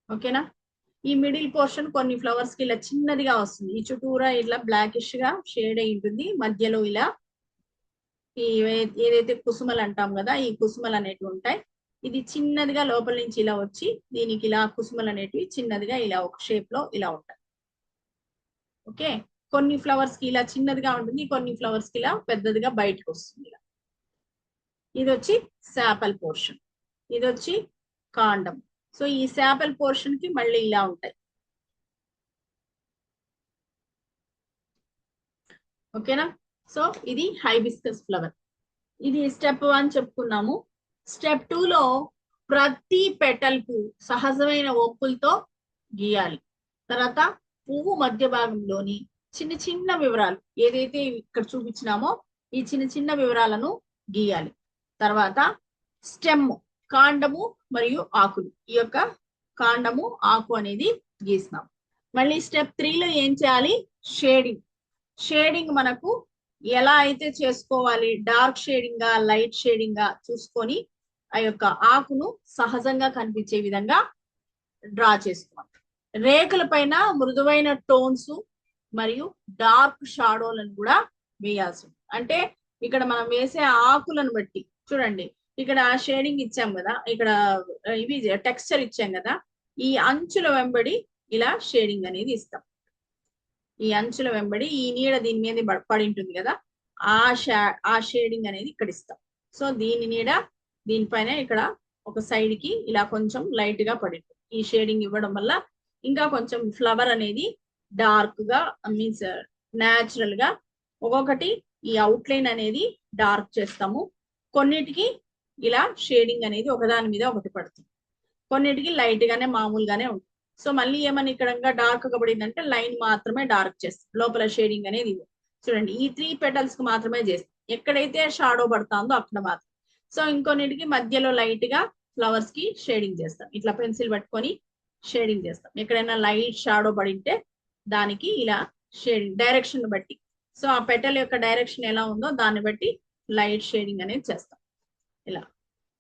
ఓకేనా? ఈ మిడిల్ పోర్షన్ కొన్ని ఫ్లవర్స్ కి ఇలా చిన్నదిగా వస్తుంది, ఈ చుట్టూరా ఇట్లా బ్లాకిష్ గా షేడ్ అయి ఉంటుంది, మధ్యలో ఇలా ఈ ఏదైతే కుసుమలు అంటాం కదా, ఈ కుసుమలు అనేటివి ఉంటాయి. ఇది చిన్నదిగా లోపల నుంచి ఇలా వచ్చి దీనికి ఇలా కుసుమలు అనేటివి చిన్నదిగా ఇలా ఒక షేప్ లో ఇలా ఉంటాయి. ఓకే, కొన్ని ఫ్లవర్స్ కి ఇలా చిన్నదిగా ఉంటుంది, కొన్ని ఫ్లవర్స్ కి ఇలా పెద్దదిగా బయటకు వస్తుంది. ఇలా ఇది వచ్చి శాపల్ పోర్షన్, ఇది వచ్చి కాండం. సో ఈ శాపల్ పోర్షన్ కి మళ్ళీ ఇలా ఉంటాయి. ఓకేనా? సో ఇది హైబిస్కస్ ఫ్లవర్. ఇది స్టెప్ 1 చెప్పుకున్నాము. స్టెప్ 2 లో ప్రతి పెటల్ కు సహజమైన ఒప్పులతో గీయాలి. తర్వాత పువ్వు మధ్య భాగంలోని చిన్న చిన్న వివరాలు ఏదైతే ఇక్కడ చూపించినామో ఈ చిన్న చిన్న వివరాలను గీయాలి. తర్వాత స్టెమ్, కాండము మరియు ఆకులు, ఈ యొక్క కాండము ఆకు అనేది గీసినాం. మళ్ళీ స్టెప్ 3 లో ఏం చేయాలి? షేడింగ్. షేడింగ్ మనకు ఎలా అయితే చేసుకోవాలి, డార్క్ షేడింగ్ గా లైట్ షేడింగ్ గా చూసుకొని ఆ యొక్క ఆకును సహజంగా కనిపించే విధంగా డ్రా చేసుకోవాలి. రేకుల పైన మృదువైన టోన్స్ మరియు డార్క్ షాడోలను కూడా వేయాల్సి ఉంది. అంటే ఇక్కడ మనం వేసే ఆకులను బట్టి చూడండి, ఇక్కడ షేడింగ్ ఇచ్చాం కదా, ఇక్కడ ఇవి టెక్స్చర్ ఇచ్చాం కదా, ఈ అంచుల వెంబడి ఇలా షేడింగ్ అనేది ఇస్తాం. ఈ అంచుల వెంబడి ఈ నీడ దీని మీద పడి ఉంటుంది కదా, ఆ షేడింగ్ అనేది ఇక్కడ ఇస్తాం. సో దీని నీడ దీనిపైన ఇక్కడ ఒక సైడ్ కి ఇలా కొంచెం లైట్ గా పడి ఈ షేడింగ్ ఇవ్వడం వల్ల ఇంకా కొంచెం ఫ్లవర్ అనేది డార్క్ గా మీన్స్ న్యాచురల్ గా ఒక్కొక్కటి ఈ అవుట్లైన్ అనేది డార్క్ చేస్తాము. కొన్నిటికి ఇలా షేడింగ్ అనేది ఒకదాని మీద ఒకటి పడుతుంది, కొన్నిటికి లైట్ గానే మామూలుగానే ఉంటుంది. సో మళ్ళీ ఏమని ఇక్కడ డార్క్ గా పడిందంటే లైన్ మాత్రమే డార్క్ చేస్తాం, లోపల షేడింగ్ అనేది చూడండి ఈ 3 పెటల్స్ కి మాత్రమే చేస్తాం, ఎక్కడైతే షాడో పడుతుందో అక్కడ మాత్రం. సో ఇంకొన్నిటికి మధ్యలో లైట్ గా ఫ్లవర్స్ కి షేడింగ్ చేస్తాం, ఇట్లా పెన్సిల్ పట్టుకొని షేడింగ్ చేస్తాం. ఎక్కడైనా లైట్ షాడో పడింటే దానికి ఇలా షేడింగ్ డైరెక్షన్ బట్టి, సో ఆ పెటల్ యొక్క డైరెక్షన్ ఎలా ఉందో దాన్ని బట్టి లైట్ షేడింగ్ అనేది చేస్తాం ఇలా.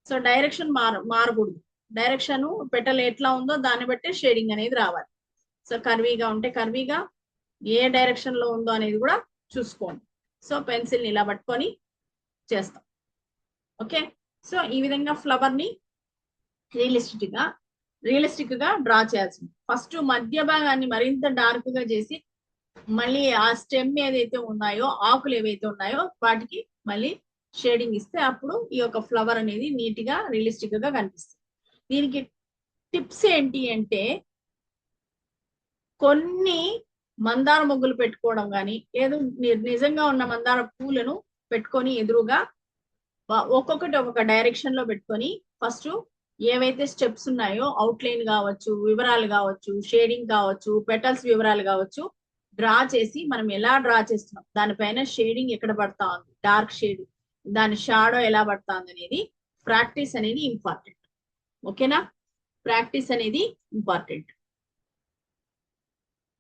సో డైరెక్షన్ మారకూడదు, డైరెక్షన్ పెటల్ ఎట్లా ఉందో దాన్ని బట్టి షేడింగ్ అనేది రావాలి. సో కర్వీగా ఉంటే కర్వీగా, ఏ డైరెక్షన్ లో ఉందో అనేది కూడా చూసుకోండి. సో పెన్సిల్ ఇలా పట్టుకొని చేస్తాం. ఓకే, సో ఈ విధంగా ఫ్లవర్ ని రియలిస్టిక్ గా డ్రా చేయాల్సింది. ఫస్ట్ మధ్య భాగాన్ని మరింత డార్క్ గా చేసి మళ్ళీ ఆ స్టెమ్ ఏదైతే ఉన్నాయో, ఆకులు ఏవైతే ఉన్నాయో వాటికి మళ్ళీ షేడింగ్ ఇస్తే అప్పుడు ఈ యొక్క ఫ్లవర్ అనేది నీట్ గా రియలిస్టిక్ గా కనిపిస్తుంది. దీనికి టిప్స్ ఏంటి అంటే కొన్ని మందార మొగ్గులు పెట్టుకోవడం కానీ, ఏదో నిజంగా ఉన్న మందార పూలను పెట్టుకొని ఎదురుగా ఒక్కొక్కటి ఒక్కొక్క డైరెక్షన్ లో పెట్టుకొని ఫస్ట్ ఏవైతే స్టెప్స్ ఉన్నాయో అవుట్లైన్ కావచ్చు, వివరాలు కావచ్చు, షేడింగ్ కావచ్చు, పెటల్స్ వివరాలు కావచ్చు డ్రా చేసి మనం ఎలా డ్రా చేస్తున్నాం, దానిపైన షేడింగ్ ఎక్కడ పడతా ఉంది, డార్క్ షేడ్, దాని షాడో ఎలా పడతా ఉంది అనేది ప్రాక్టీస్ అనేది ఇంపార్టెంట్. ఓకేనా? ప్రాక్టీస్ అనేది ఇంపార్టెంట్.